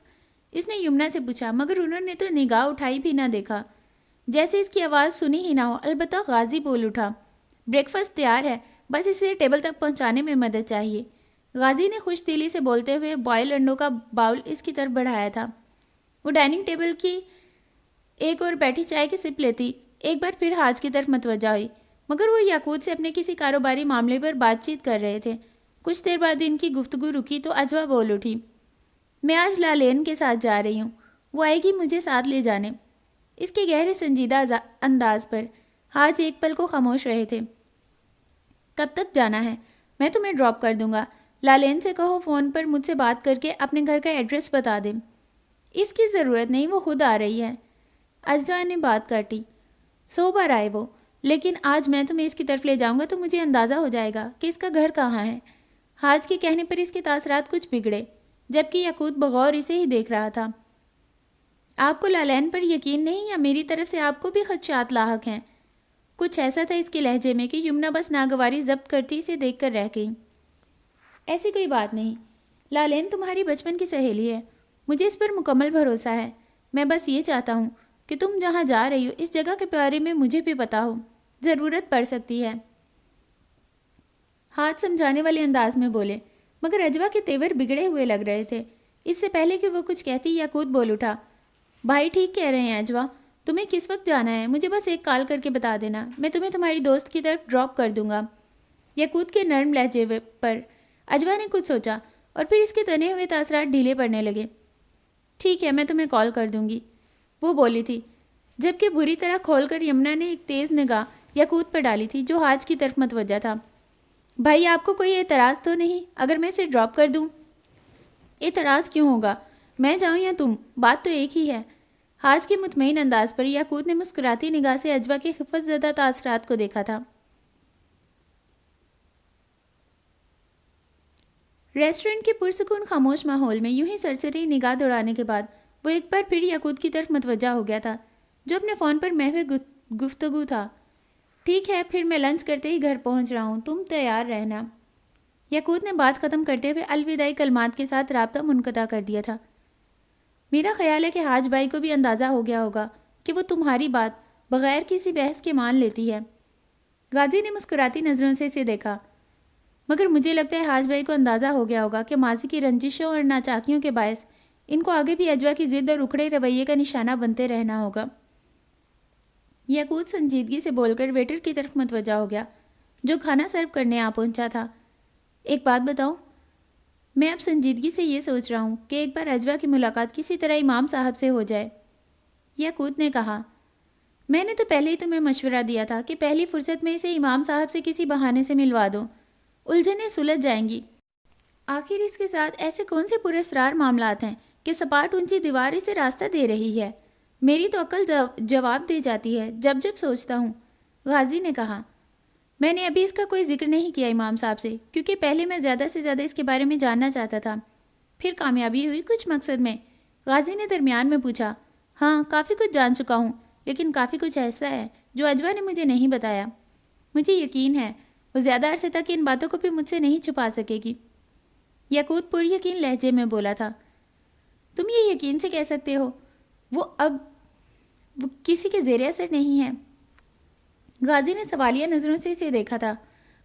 اس نے یمنا سے پوچھا مگر انہوں نے تو نگاہ اٹھائی بھی نہ دیکھا. جیسے اس کی آواز سنی ہی نہ ہو. البتہ غازی بول اٹھا. بریک فاسٹ تیار ہے بس اسے ٹیبل تک پہنچانے میں مدد چاہیے. غازی نے خوش دلی سے بولتے ہوئے بوائل انڈوں کا باؤل اس کی طرف بڑھایا تھا. وہ ڈائننگ ٹیبل کی ایک اور بیٹھی چائے کی سپ لیتی ایک بار پھر حاج کی طرف متوجہ ہوئی مگر وہ یاقوت سے اپنے کسی کاروباری معاملے پر بات چیت کر رہے تھے. کچھ دیر بعد ان کی گفتگو رکی تو اجوا بول اٹھی. میں آج لالین کے ساتھ جا رہی ہوں. وہ آئے گی مجھے ساتھ لے جانے۔ اس کے گہرے سنجیدہ انداز پر حاج ایک پل کو خاموش رہے تھے۔ کب تک جانا ہے؟ میں تمہیں ڈراپ کر دوں گا۔ لالین سے کہو فون پر مجھ سے بات کر کے اپنے گھر کا ایڈریس بتا دیں۔ اس کی ضرورت نہیں، وہ خود آ رہی ہے۔ اجوا نے بات کاٹی۔ 100 بار آئے وہ، لیکن آج میں تمہیں اس کی طرف لے جاؤں گا تو مجھے اندازہ ہو جائے گا کہ اس کا گھر کہاں ہے۔ حاج کے کہنے پر اس کے تاثرات کچھ بگڑے، جبکہ یاقوت بغور اسے ہی دیکھ رہا تھا۔ آپ کو لالین پر یقین نہیں یا میری طرف سے آپ کو بھی خدشات لاحق ہیں؟ کچھ ایسا تھا اس کے لہجے میں کہ یمنا بس ناگواری ضبط کرتی اسے دیکھ کر رہ گئی۔ ایسی کوئی بات نہیں، لالین تمہاری بچپن کی سہیلی ہے، مجھے اس پر مکمل بھروسہ ہے۔ میں بس یہ چاہتا ہوں کہ تم جہاں جا رہی ہو اس جگہ کے بارے میں مجھے بھی پتا ہو، ضرورت پڑ سکتی ہے۔ ہاتھ سمجھانے والے انداز میں بولے، مگر اجوا کے تیور بگڑے ہوئے لگ رہے تھے۔ اس سے پہلے کہ وہ کچھ کہتی یاقوت بول اٹھا، بھائی ٹھیک کہہ رہے ہیں اجوا، تمہیں کس وقت جانا ہے مجھے بس ایک کال کر کے بتا دینا، میں تمہیں تمہاری دوست کی طرف ڈراپ کر دوں گا۔ یاقوت کے نرم لہجے پر اجوا نے کچھ سوچا اور پھر اس کے تنے ہوئے تاثرات ڈھیلے پڑنے لگے۔ ٹھیک ہے، میں تمہیں کال کر دوں گی، وہ بولی تھی، جبکہ بری طرح کھول کر یمنا نے ایک تیز نگاہ یاقوت پر ڈالی تھی جو حاج کی طرف متوجہ تھا۔ بھائی آپ کو کوئی اعتراض تو نہیں اگر میں اسے ڈراپ کر دوں؟ اعتراض کیوں ہوگا، میں جاؤں یا تم، بات تو ایک ہی ہے۔ حاج کے مطمئن انداز پر یاقوت نے مسکراتی نگاہ سے اجوا کے خفت زدہ تاثرات کو دیکھا تھا۔ ریسٹورنٹ کے پرسکون خاموش ماحول میں یوں ہی سرسری نگاہ دوڑانے کے بعد وہ ایک بار پھر یاقوت کی طرف متوجہ ہو گیا تھا جو اپنے فون پر محو گفتگو تھا۔ ٹھیک ہے، پھر میں لنچ کرتے ہی گھر پہنچ رہا ہوں، تم تیار رہنا۔ یاقوت نے بات ختم کرتے ہوئے الوداعی کلمات کے ساتھ رابطہ منقطع کر دیا تھا۔ میرا خیال ہے کہ حاج بھائی کو بھی اندازہ ہو گیا ہوگا کہ وہ تمہاری بات بغیر کسی بحث کے مان لیتی ہے۔ غازی نے مسکراتی نظروں سے اسے دیکھا، مگر مجھے لگتا ہے حاج بھائی کو اندازہ ہو گیا ہوگا کہ ماضی کی رنجشوں اور ناچاکیوں کے باعث ان کو آگے بھی اجوا کی ضد اور اکھڑے رویے کا نشانہ بنتے رہنا ہوگا۔ یاقوت سنجیدگی سے بول کر ویٹر کی طرف متوجہ ہو گیا جو کھانا سرو کرنے آ پہنچا تھا۔ ایک بات بتاؤں، میں اب سنجیدگی سے یہ سوچ رہا ہوں کہ ایک بار اجوا کی ملاقات کسی طرح امام صاحب سے ہو جائے۔ یاقوت نے کہا، میں نے تو پہلے ہی تمہیں مشورہ دیا تھا کہ پہلی فرصت میں اسے امام صاحب سے کسی بہانے سے ملوا دو، الجھنیں سلجھ جائیں گی۔ آخر اس کے ساتھ ایسے کون سے پراسرار معاملات ہیں کہ سپاٹ اونچی دیوار اسے راستہ دے رہی ہے؟ میری تو عقل جواب دے جاتی ہے جب جب سوچتا ہوں۔ غازی نے کہا، میں نے ابھی اس کا کوئی ذکر نہیں کیا امام صاحب سے، کیونکہ پہلے میں زیادہ سے زیادہ اس کے بارے میں جاننا چاہتا تھا، پھر کامیابی ہوئی کچھ مقصد میں۔ غازی نے درمیان میں پوچھا، ہاں کافی کچھ جان چکا ہوں، لیکن کافی کچھ ایسا ہے جو اجوا نے مجھے نہیں بتایا۔ مجھے یقین ہے وہ زیادہ عرصے تک ان باتوں کو بھی مجھ سے نہیں چھپا سکے گی۔ یاقوت پر یقین لہجے میں بولا تھا، تم یہ یقین سے کہہ سکتے ہو وہ کسی کے زیر اثر نہیں ہے؟ غازی نے سوالیہ نظروں سے اسے دیکھا تھا۔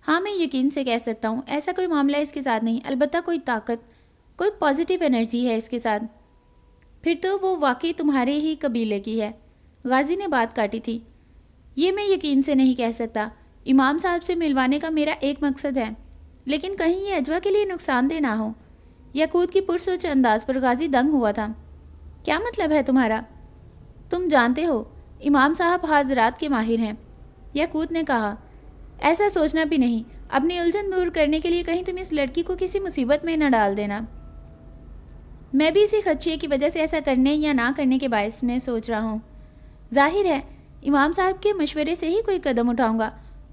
ہاں میں یقین سے کہہ سکتا ہوں، ایسا کوئی معاملہ اس کے ساتھ نہیں، البتہ کوئی طاقت، کوئی پازیٹیو انرجی ہے اس کے ساتھ۔ پھر تو وہ واقعی تمہارے ہی قبیلے کی ہے۔ غازی نے بات کاٹی تھی، یہ میں یقین سے نہیں کہہ سکتا۔ امام صاحب سے ملوانے کا میرا ایک مقصد ہے، لیکن کہیں یہ اجوا کے لیے نقصان دہ نہ ہو۔ یاقوت کی پرسوچ انداز پر غازی دنگ ہوا تھا۔ کیا مطلب ہے تمہارا؟ تم جانتے ہو امام صاحب حاضرات کے ماہر ہیں، یاقوت نے کہا۔ ایسا سوچنا بھی نہیں، اپنی الجھن دور کرنے کے لیے کہیں تم اس لڑکی کو کسی مصیبت میں نہ ڈال دینا۔ میں بھی اسی خدشے کی وجہ سے ایسا کرنے یا نہ کرنے کے باعث میں سوچ رہا ہوں۔ ظاہر ہے امام صاحب کے مشورے سے ہی کوئی قدم اٹھاؤں گا،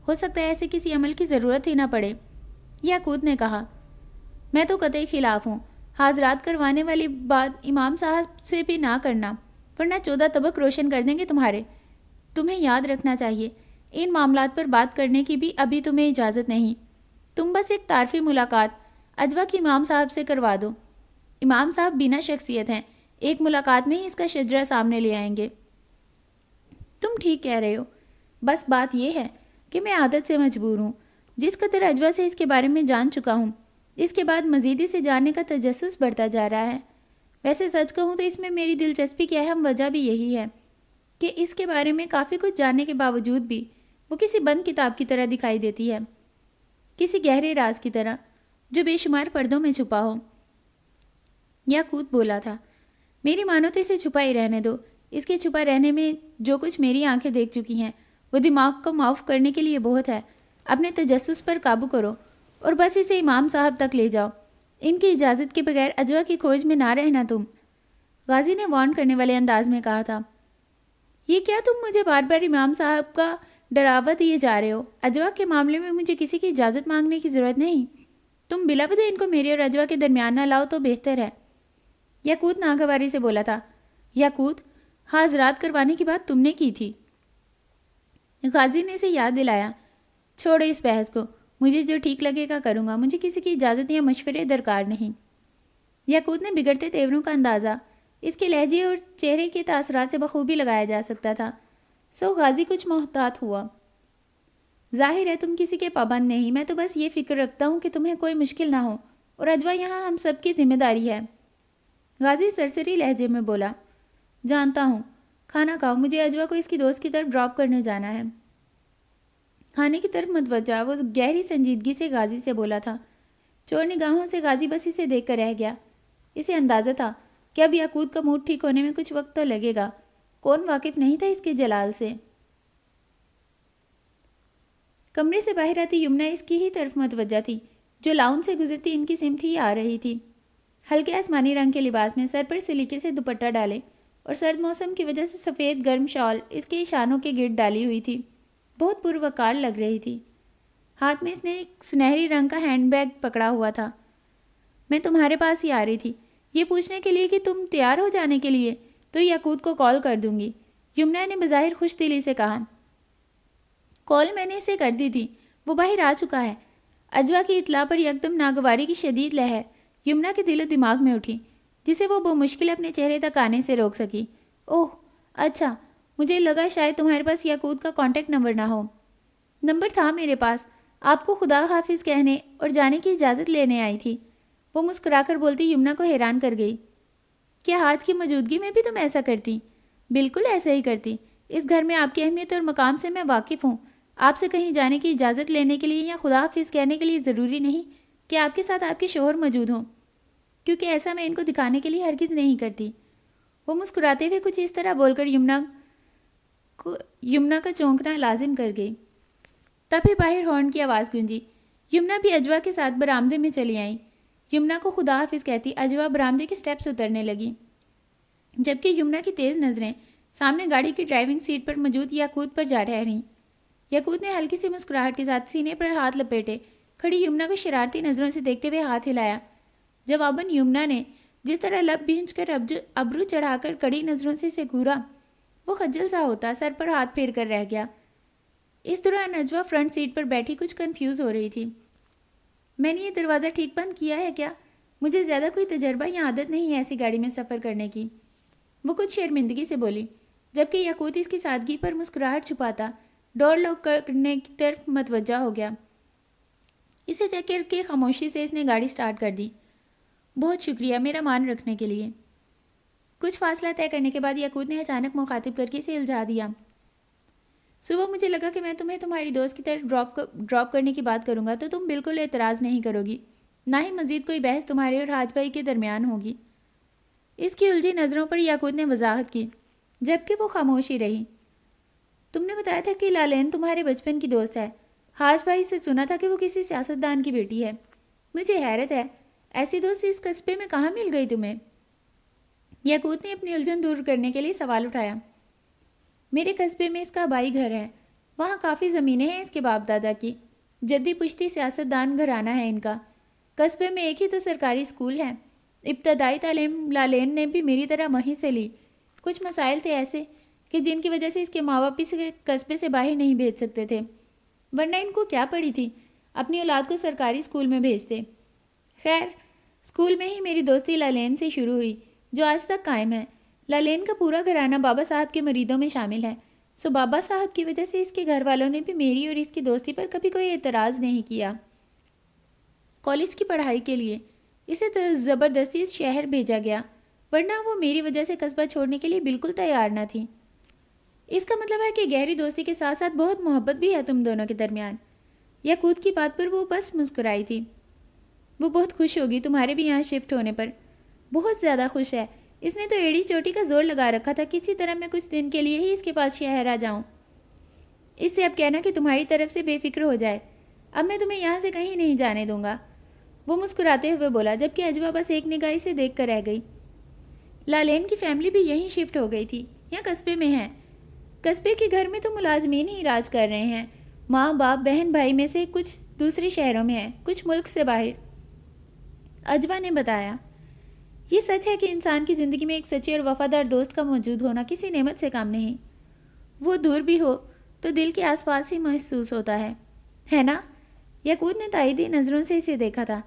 ہو سکتا ہے ایسے کسی عمل کی ضرورت ہی نہ پڑے۔ یاقوت نے کہا، میں تو قطعی خلاف ہوں، حاضرات کروانے والی بات امام صاحب سے بھی نہ کرنا، ورنہ 14 طبق روشن کر دیں گے تمہارے۔ تمہیں یاد رکھنا چاہیے ان معاملات پر بات کرنے کی بھی ابھی تمہیں اجازت نہیں۔ تم بس ایک تعارفی ملاقات اجوا کی امام صاحب سے کروا دو۔ امام صاحب بنا شخصیت ہیں، ایک ملاقات میں ہی اس کا شجرہ سامنے لے آئیں گے۔ تم ٹھیک کہہ رہے ہو، بس بات یہ ہے کہ میں عادت سے مجبور ہوں، جس قدر اجوا سے اس کے بارے میں جان چکا ہوں، اس کے بعد مزید اسے جاننے کا تجسس بڑھتا جا رہا ہے۔ ویسے سچ کہوں تو اس میں میری دلچسپی کی اہم وجہ بھی یہی ہے کہ اس کے بارے میں کافی کچھ جاننے کے باوجود بھی وہ کسی بند کتاب کی طرح دکھائی دیتی ہے، کسی گہرے راز کی طرح جو بے شمار پردوں میں چھپا ہو۔ یاقوت بولا تھا، میری مانو تو اسے چھپا ہی رہنے دو. اس کے چھپا رہنے میں جو کچھ میری آنکھیں دیکھ چکی ہیں وہ دماغ کو معاف کرنے کے لیے بہت ہے. اپنے تجسس پر قابو کرو اور بس اسے امام صاحب تک لے جاؤ. ان کی اجازت کے بغیر اجوا کی کھوج میں نہ رہنا تم. غازی نے وارن کرنے والے انداز میں کہا تھا. یہ کیا تم مجھے بار بار امام صاحب کا ڈراوا دیے جا رہے ہو؟ اجوا کے معاملے میں مجھے کسی کی اجازت مانگنے کی ضرورت نہیں. تم بلا وجہ ان کو میرے اور اجوا کے درمیان نہ لاؤ تو بہتر ہے. یاقوت ناگواری سے بولا تھا. یاقوت، ہاں حضرات کروانے کی بات تم نے کی تھی. غازی نے اسے یاد دلایا. چھوڑو اس بحث کو. مجھے جو ٹھیک لگے گا کروں گا. مجھے کسی کی اجازت یا مشورے درکار نہیں. یاقوت نے بگڑتے تیوروں کا اندازہ اس کے لہجے اور چہرے کے تاثرات سے بخوبی لگایا جا سکتا تھا. سو غازی کچھ محتاط ہوا. ظاہر ہے تم کسی کے پابند نہیں. میں تو بس یہ فکر رکھتا ہوں کہ تمہیں کوئی مشکل نہ ہو اور اجوا یہاں ہم سب کی ذمہ داری ہے. غازی سرسری لہجے میں بولا. جانتا ہوں. کھانا کھاؤ. مجھے اجوا کو اس کی دوست کی طرف ڈراپ کرنے جانا ہے. کھانے کی طرف متوجہ وہ گہری سنجیدگی سے غازی سے بولا تھا. چور نگاہوں سے غازی بس اسے دیکھ کر رہ گیا. اسے اندازہ تھا کہ اب یاقوت کا موڈ ٹھیک ہونے میں کچھ وقت تو لگے گا. کون واقف نہیں تھا اس کے جلال سے. کمرے سے باہر آتی یمنا اس کی ہی طرف متوجہ تھی جو لاؤن سے گزرتی ان کی سمت ہی آ رہی تھی. ہلکے آسمانی رنگ کے لباس میں سر پر سلیقے سے دوپٹہ ڈالے اور سرد موسم کی وجہ سے سفید گرم شال اس کے شانوں کے گرد ڈالی ہوئی تھی. بہت پروقار لگ رہی تھی. ہاتھ میں اس نے ایک سنہری رنگ کا ہینڈ بیگ پکڑا ہوا تھا. میں تمہارے پاس ہی آ رہی تھی یہ پوچھنے کے لیے کہ تم تیار ہو جانے کے لیے. تو یاقوت کو کال کر دوں گی. یمنا نے بظاہر خوش دلی سے کہا. کال میں نے اسے کر دی تھی. وہ باہر آ چکا ہے. اجوا کی اطلاع پر یکدم ناگواری کی شدید لہر یمنا کے دل و دماغ میں اٹھی جسے وہ بمشکل اپنے چہرے تک آنے سے روک سکی. اوہ اچھا، مجھے لگا شاید تمہارے پاس یاقوت کا کانٹیکٹ نمبر نہ ہو. نمبر تھا میرے پاس. آپ کو خدا حافظ کہنے اور جانے کی اجازت لینے آئی تھی. وہ مسکرا کر بولتی یمنا کو حیران کر گئی. کیا آج کی موجودگی میں بھی تم ایسا کرتی؟ بالکل ایسا ہی کرتی. اس گھر میں آپ کی اہمیت اور مقام سے میں واقف ہوں. آپ سے کہیں جانے کی اجازت لینے کے لیے یا خدا حافظ کہنے کے لیے ضروری نہیں کہ آپ کے ساتھ آپ کے شوہر موجود ہوں، کیونکہ ایسا میں ان کو دکھانے کے لیے ہرگز نہیں کرتی. وہ مسکراتے ہوئے کچھ اس طرح بول کر یمنا کا چونکنا لازم کر گئی. تبھی باہر ہارن کی آواز گونجی. یمنا بھی اجوا کے ساتھ برآمدے میں چلی آئیں. یمنا کو خدا حافظ کہتی اجوا برآمدے کے سٹیپس اترنے لگی، جبکہ یمنا کی تیز نظریں سامنے گاڑی کی ڈرائیونگ سیٹ پر موجود یاقوت پر جا ٹھہریں. یاقوت نے ہلکی سی مسکراہٹ کے ساتھ سینے پر ہاتھ لپیٹے کھڑی یمنا کو شرارتی نظروں سے دیکھتے ہوئے ہاتھ ہلایا. جواباً یمنا نے جس طرح لب بھینچ کر ابرو چڑھا کر کڑی نظروں سے اسے گھورا وہ خجل سا ہوتا سر پر ہاتھ پھیر کر رہ گیا. اس دوران اجوا فرنٹ سیٹ پر بیٹھی کچھ کنفیوز ہو رہی تھی. میں نے یہ دروازہ ٹھیک بند کیا ہے کیا؟ مجھے زیادہ کوئی تجربہ یا عادت نہیں ہے ایسی گاڑی میں سفر کرنے کی. وہ کچھ شرمندگی سے بولی، جبکہ یاقوت اس کی سادگی پر مسکراہٹ چھپاتا ڈور لاک کرنے کی طرف متوجہ ہو گیا. اسے چیک کر کے خاموشی سے اس نے گاڑی سٹارٹ کر دی. بہت شکریہ میرا مان رکھنے کے لیے. کچھ فاصلہ طے کرنے کے بعد یاقوت نے اچانک مخاطب کر کے اسے الجھا دیا. صبح مجھے لگا کہ میں تمہیں تمہاری دوست کی طرف ڈراپ کرنے کی بات کروں گا تو تم بالکل اعتراض نہیں کرو گی، نہ ہی مزید کوئی بحث تمہارے اور حاج بھائی کے درمیان ہوگی. اس کی الجھی نظروں پر یاقوت نے وضاحت کی، جبکہ وہ خاموش ہی رہی. تم نے بتایا تھا کہ لالین تمہارے بچپن کی دوست ہے. حاج بھائی سے سنا تھا کہ وہ کسی سیاستدان کی بیٹی ہے. مجھے حیرت ہے ایسی دوست اس قصبے میں کہاں مل گئی تمہیں؟ یاقوت نے اپنی الجھن دور کرنے کے لیے سوال اٹھایا. میرے قصبے میں اس کا آبائی گھر ہے. وہاں کافی زمینیں ہیں اس کے باپ دادا کی. جدی پشتی سیاستدان گھرانہ ہے ان کا. قصبے میں ایک ہی تو سرکاری اسکول ہے. ابتدائی تعلیم لالین نے بھی میری طرح وہیں سے لی. کچھ مسائل تھے ایسے کہ جن کی وجہ سے اس کے ماں باپ اس قصبے سے باہر نہیں بھیج سکتے تھے، ورنہ ان کو کیا پڑی تھی اپنی اولاد کو سرکاری اسکول میں بھیجتے. خیر، اسکول میں ہی میری دوستی لالین سے شروع ہوئی جو آج تک قائم ہے. لالین کا پورا گھرانہ بابا صاحب کے مریدوں میں شامل ہے. سو بابا صاحب کی وجہ سے اس کے گھر والوں نے بھی میری اور اس کی دوستی پر کبھی کوئی اعتراض نہیں کیا. کالج کی پڑھائی کے لیے اسے زبردستی اس شہر بھیجا گیا، ورنہ وہ میری وجہ سے قصبہ چھوڑنے کے لیے بالکل تیار نہ تھی. اس کا مطلب ہے کہ گہری دوستی کے ساتھ ساتھ بہت محبت بھی ہے تم دونوں کے درمیان. یاقوت کی بات پر وہ بس مسکرائی تھی. وہ بہت خوش ہوگی تمہارے بھی یہاں شفٹ ہونے پر. بہت زیادہ خوش ہے. اس نے تو ایڑی چوٹی کا زور لگا رکھا تھا کسی طرح میں کچھ دن کے لیے ہی اس کے پاس شہر آ جاؤں. اس سے اب کہنا کہ تمہاری طرف سے بے فکر ہو جائے. اب میں تمہیں یہاں سے کہیں نہیں جانے دوں گا. وہ مسکراتے ہوئے بولا، جبکہ اجوا بس ایک نگاہی سے دیکھ کر رہ گئی. لالین کی فیملی بھی یہیں شفٹ ہو گئی تھی، یہاں قصبے میں ہے. قصبے کے گھر میں تو ملازمین ہی راج کر رہے ہیں. ماں باپ بہن بھائی میں سے کچھ دوسرے شہروں میں ہیں، کچھ ملک سے باہر. اجوا نے بتایا، یہ سچ ہے کہ انسان کی زندگی میں ایک سچے اور وفادار دوست کا موجود ہونا کسی نعمت سے کم نہیں. وہ دور بھی ہو تو دل کے آس پاس ہی محسوس ہوتا ہے نا؟ یعقوب نے تائیدی نظروں سے اسے دیکھا تھا.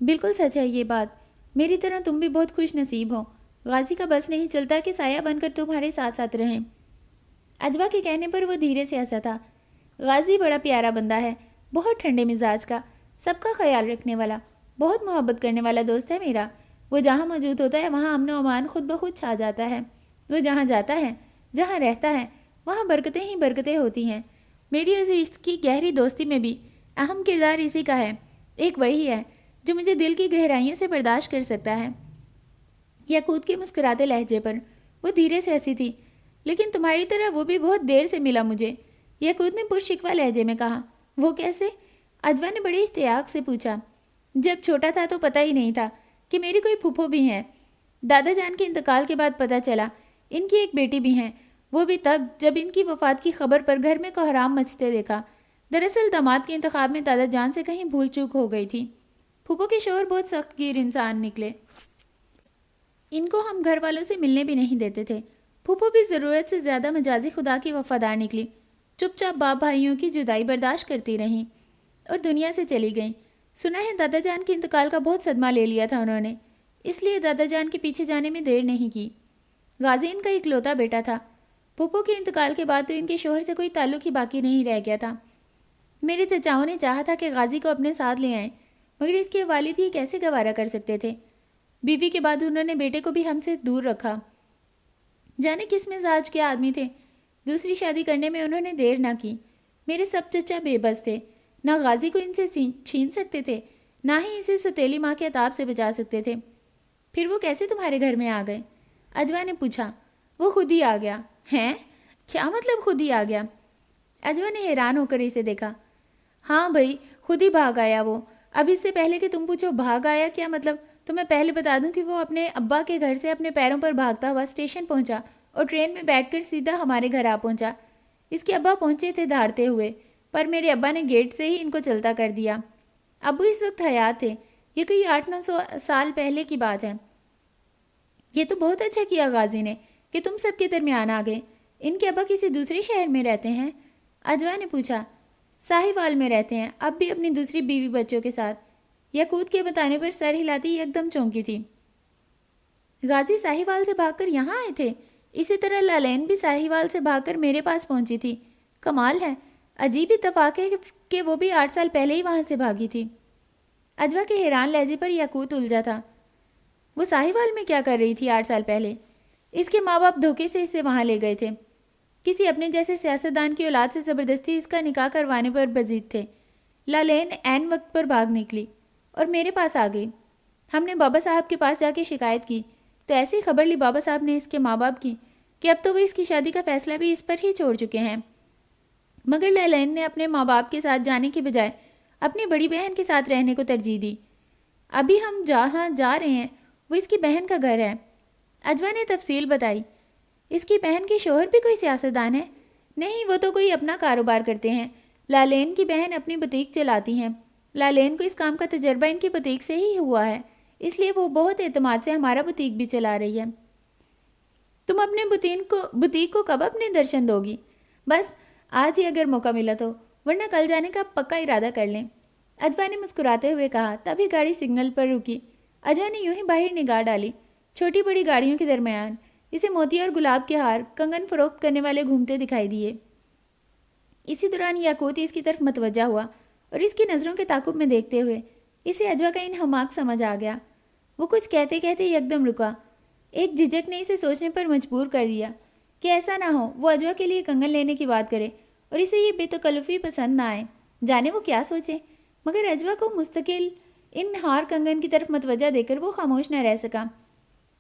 بالکل سچ ہے یہ بات. میری طرح تم بھی بہت خوش نصیب ہو. غازی کا بس نہیں چلتا کہ سایہ بن کر تمہارے ساتھ ساتھ رہیں. اجوا کے کہنے پر وہ دھیرے سے ہنسا تھا. غازی بڑا پیارا بندہ ہے، بہت ٹھنڈے مزاج کا، سب کا خیال رکھنے والا، بہت محبت کرنے والا دوست ہے میرا. وہ جہاں موجود ہوتا ہے وہاں امن و امان خود بخود چھا جاتا ہے. وہ جہاں جاتا ہے، جہاں رہتا ہے، وہاں برکتیں ہی برکتیں ہوتی ہیں. میری اور اس کی گہری دوستی میں بھی اہم کردار اسی کا ہے. ایک وہی ہے جو مجھے دل کی گہرائیوں سے برداشت کر سکتا ہے. یعقوب کے مسکراتے لہجے پر وہ دھیرے سے ہنسی تھی. لیکن تمہاری طرح وہ بھی بہت دیر سے ملا مجھے، یعقوب نے پرشکوہ لہجے میں کہا. وہ کیسے؟ اجوا نے بڑے اشتیاق سے پوچھا. جب چھوٹا تھا تو پتہ ہی نہیں تھا کہ میری کوئی پھپھو بھی ہیں. دادا جان کے انتقال کے بعد پتہ چلا ان کی ایک بیٹی بھی ہیں، وہ بھی تب جب ان کی وفات کی خبر پر گھر میں کوہرام مچتے دیکھا. دراصل داماد کے انتخاب میں دادا جان سے کہیں بھول چوک ہو گئی تھی. پھپھو کے شوہر بہت سخت گیر انسان نکلے. ان کو ہم گھر والوں سے ملنے بھی نہیں دیتے تھے. پھپھو بھی ضرورت سے زیادہ مجازی خدا کی وفادار نکلی. چپ چاپ باپ بھائیوں کی جدائی برداشت کرتی رہیں اور دنیا سے چلی گئیں. سنا ہے دادا جان کے انتقال کا بہت صدمہ لے لیا تھا انہوں نے، اس لیے دادا جان کے پیچھے جانے میں دیر نہیں کی. غازی ان کا اکلوتا بیٹا تھا. پھپھو کے انتقال کے بعد تو ان کے شوہر سے کوئی تعلق ہی باقی نہیں رہ گیا تھا. میرے چچاؤں نے چاہا تھا کہ غازی کو اپنے ساتھ لے آئیں، مگر اس کے والد یہ کیسے گوارا کر سکتے تھے. بیوی کے بعد انہوں نے بیٹے کو بھی ہم سے دور رکھا. جانے کس مزاج کے آدمی تھے. دوسری شادی کرنے میں انہوں نے دیر نہ کی. میرے سب چچا بے بس تھے، نہ غازی کو ان سے چھین سکتے تھے، نہ ہی اسے ستیلی ماں کے عذاب سے بچا سکتے تھے. پھر وہ کیسے تمہارے گھر میں آ گئے؟ اجوا نے پوچھا. وہ خود ہی آ گیا. ہیں؟ کیا مطلب خود ہی آ گیا؟ اجوا نے حیران ہو کر اسے دیکھا. ہاں بھائی، خود ہی بھاگ آیا وہ. اب اس سے پہلے کہ تم پوچھو بھاگ آیا کیا مطلب، تو میں پہلے بتا دوں کہ وہ اپنے ابا کے گھر سے اپنے پیروں پر بھاگتا ہوا اسٹیشن پہنچا اور ٹرین میں بیٹھ کر سیدھا ہمارے گھر آ پہنچا. اس کے ابا پہنچے تھے دھاڑتے ہوئے، پر میرے ابا نے گیٹ سے ہی ان کو چلتا کر دیا. ابو اس وقت حیات تھے. یہ کوئی 800-900 سال پہلے کی بات ہے. یہ تو بہت اچھا کیا غازی نے کہ تم سب کے درمیان آ گئے. ان کے ابا کسی دوسرے شہر میں رہتے ہیں؟ اجوا نے پوچھا. ساہیوال میں رہتے ہیں، اب بھی اپنی دوسری بیوی بچوں کے ساتھ. یعقوب کے بتانے پر سر ہلاتی ایک دم چونکی تھی. غازی ساہیوال سے بھاگ کر یہاں آئے تھے؟ اسی طرح لالین بھی ساہیوال سے بھاگ کر میرے پاس پہنچی تھی. کمال ہے، عجیب اتفاق ہے کہ وہ بھی 8 سال پہلے ہی وہاں سے بھاگی تھی. اجوا کے حیران لہجے پر یعقوب الجھا تھا. وہ ساہیوال میں کیا کر رہی تھی 8 سال پہلے؟ اس کے ماں باپ دھوکے سے اسے وہاں لے گئے تھے. کسی اپنے جیسے سیاستدان کی اولاد سے زبردستی اس کا نکاح کروانے پر بزید تھے. لالین عین وقت پر بھاگ نکلی اور میرے پاس آ گئی. ہم نے بابا صاحب کے پاس جا کے شکایت کی تو ایسی خبر لی بابا صاحب نے اس کے ماں باپ کی کہ اب تو وہ اس کی شادی کا فیصلہ بھی اس پر ہی چھوڑ چکے ہیں. مگر لالین نے اپنے ماں باپ کے ساتھ جانے کی بجائے اپنی بڑی بہن کے ساتھ رہنے کو ترجیح دی. ابھی ہم جہاں جا رہے ہیں وہ اس کی بہن کا گھر ہے. اجوا نے تفصیل بتائی. اس کی بہن کے شوہر بھی کوئی سیاستدان ہے؟ نہیں، وہ تو کوئی اپنا کاروبار کرتے ہیں. لالین کی بہن اپنی بوتیک چلاتی ہیں. لالین کو اس کام کا تجربہ ان کی بوتیک سے ہی ہوا ہے، اس لیے وہ بہت اعتماد سے ہمارا بوتیک بھی چلا رہی ہے. تم اپنے بوتیک کو کب اپنے درشن دو گی؟ بس آج ہی اگر موقع ملا تو، ورنہ کل جانے کا پکا ارادہ کر لیں. اجوا نے مسکراتے ہوئے کہا. تبھی گاڑی سگنل پر رکی. اجوا نے یوں ہی باہر نگاہ ڈالی. چھوٹی بڑی گاڑیوں کے درمیان اسے موتی اور گلاب کے ہار کنگن فروخت کرنے والے گھومتے دکھائی دیے. اسی دوران یعقوب اس کی طرف متوجہ ہوا اور اس کی نظروں کے تعاقب میں دیکھتے ہوئے اسے اجوا کا انہماک سمجھ آ گیا. وہ کچھ کہتے کہتے یکدم رکا. ایک جھجک نے اسے سوچنے پر مجبور کر دیا کہ ایسا نہ ہو وہ اجوا کے لیے کنگن لینے کی بات کرے اور اسے یہ بے تکلفی پسند نہ آئے. جانے وہ کیا سوچے. مگر اجوا کو مستقل ان ہار کنگن کی طرف متوجہ دے کر وہ خاموش نہ رہ سکا.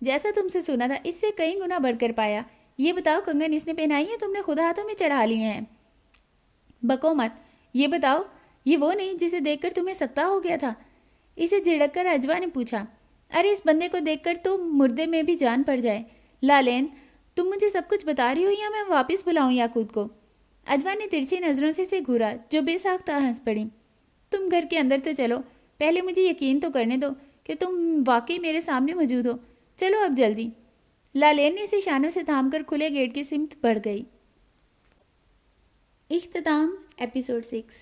جیسا تم سے سنا تھا اس سے کئی گنا بڑھ کر پایا. یہ بتاؤ کنگن اس نے پہنائی ہے تم نے خود ہاتھوں میں چڑھا لیے ہیں؟ بکو مت. یہ بتاؤ یہ وہ نہیں جسے دیکھ کر تمہیں سکتا ہو گیا تھا؟ اسے جھڑک کر اجوا نے پوچھا. ارے اس بندے کو دیکھ کر تو مردے میں بھی جان پڑ جائے. لالین تم مجھے سب کچھ بتا رہی ہو یا میں واپس بلاؤں یاقوت کو؟ اجوا نے ترچھی نظروں سے اسے گھورا جو بے ساختہ ہنس پڑی. تم گھر کے اندر تو چلو، پہلے مجھے یقین تو کرنے دو کہ تم واقعی میرے سامنے موجود ہو. چلو اب جلدی. لالین نے اسے شانوں سے تھام کر کھلے گیٹ کی سمت بڑھ گئی. اختتام episode 6.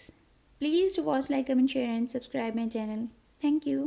Please do watch, like, comment, share and subscribe my channel. Thank you.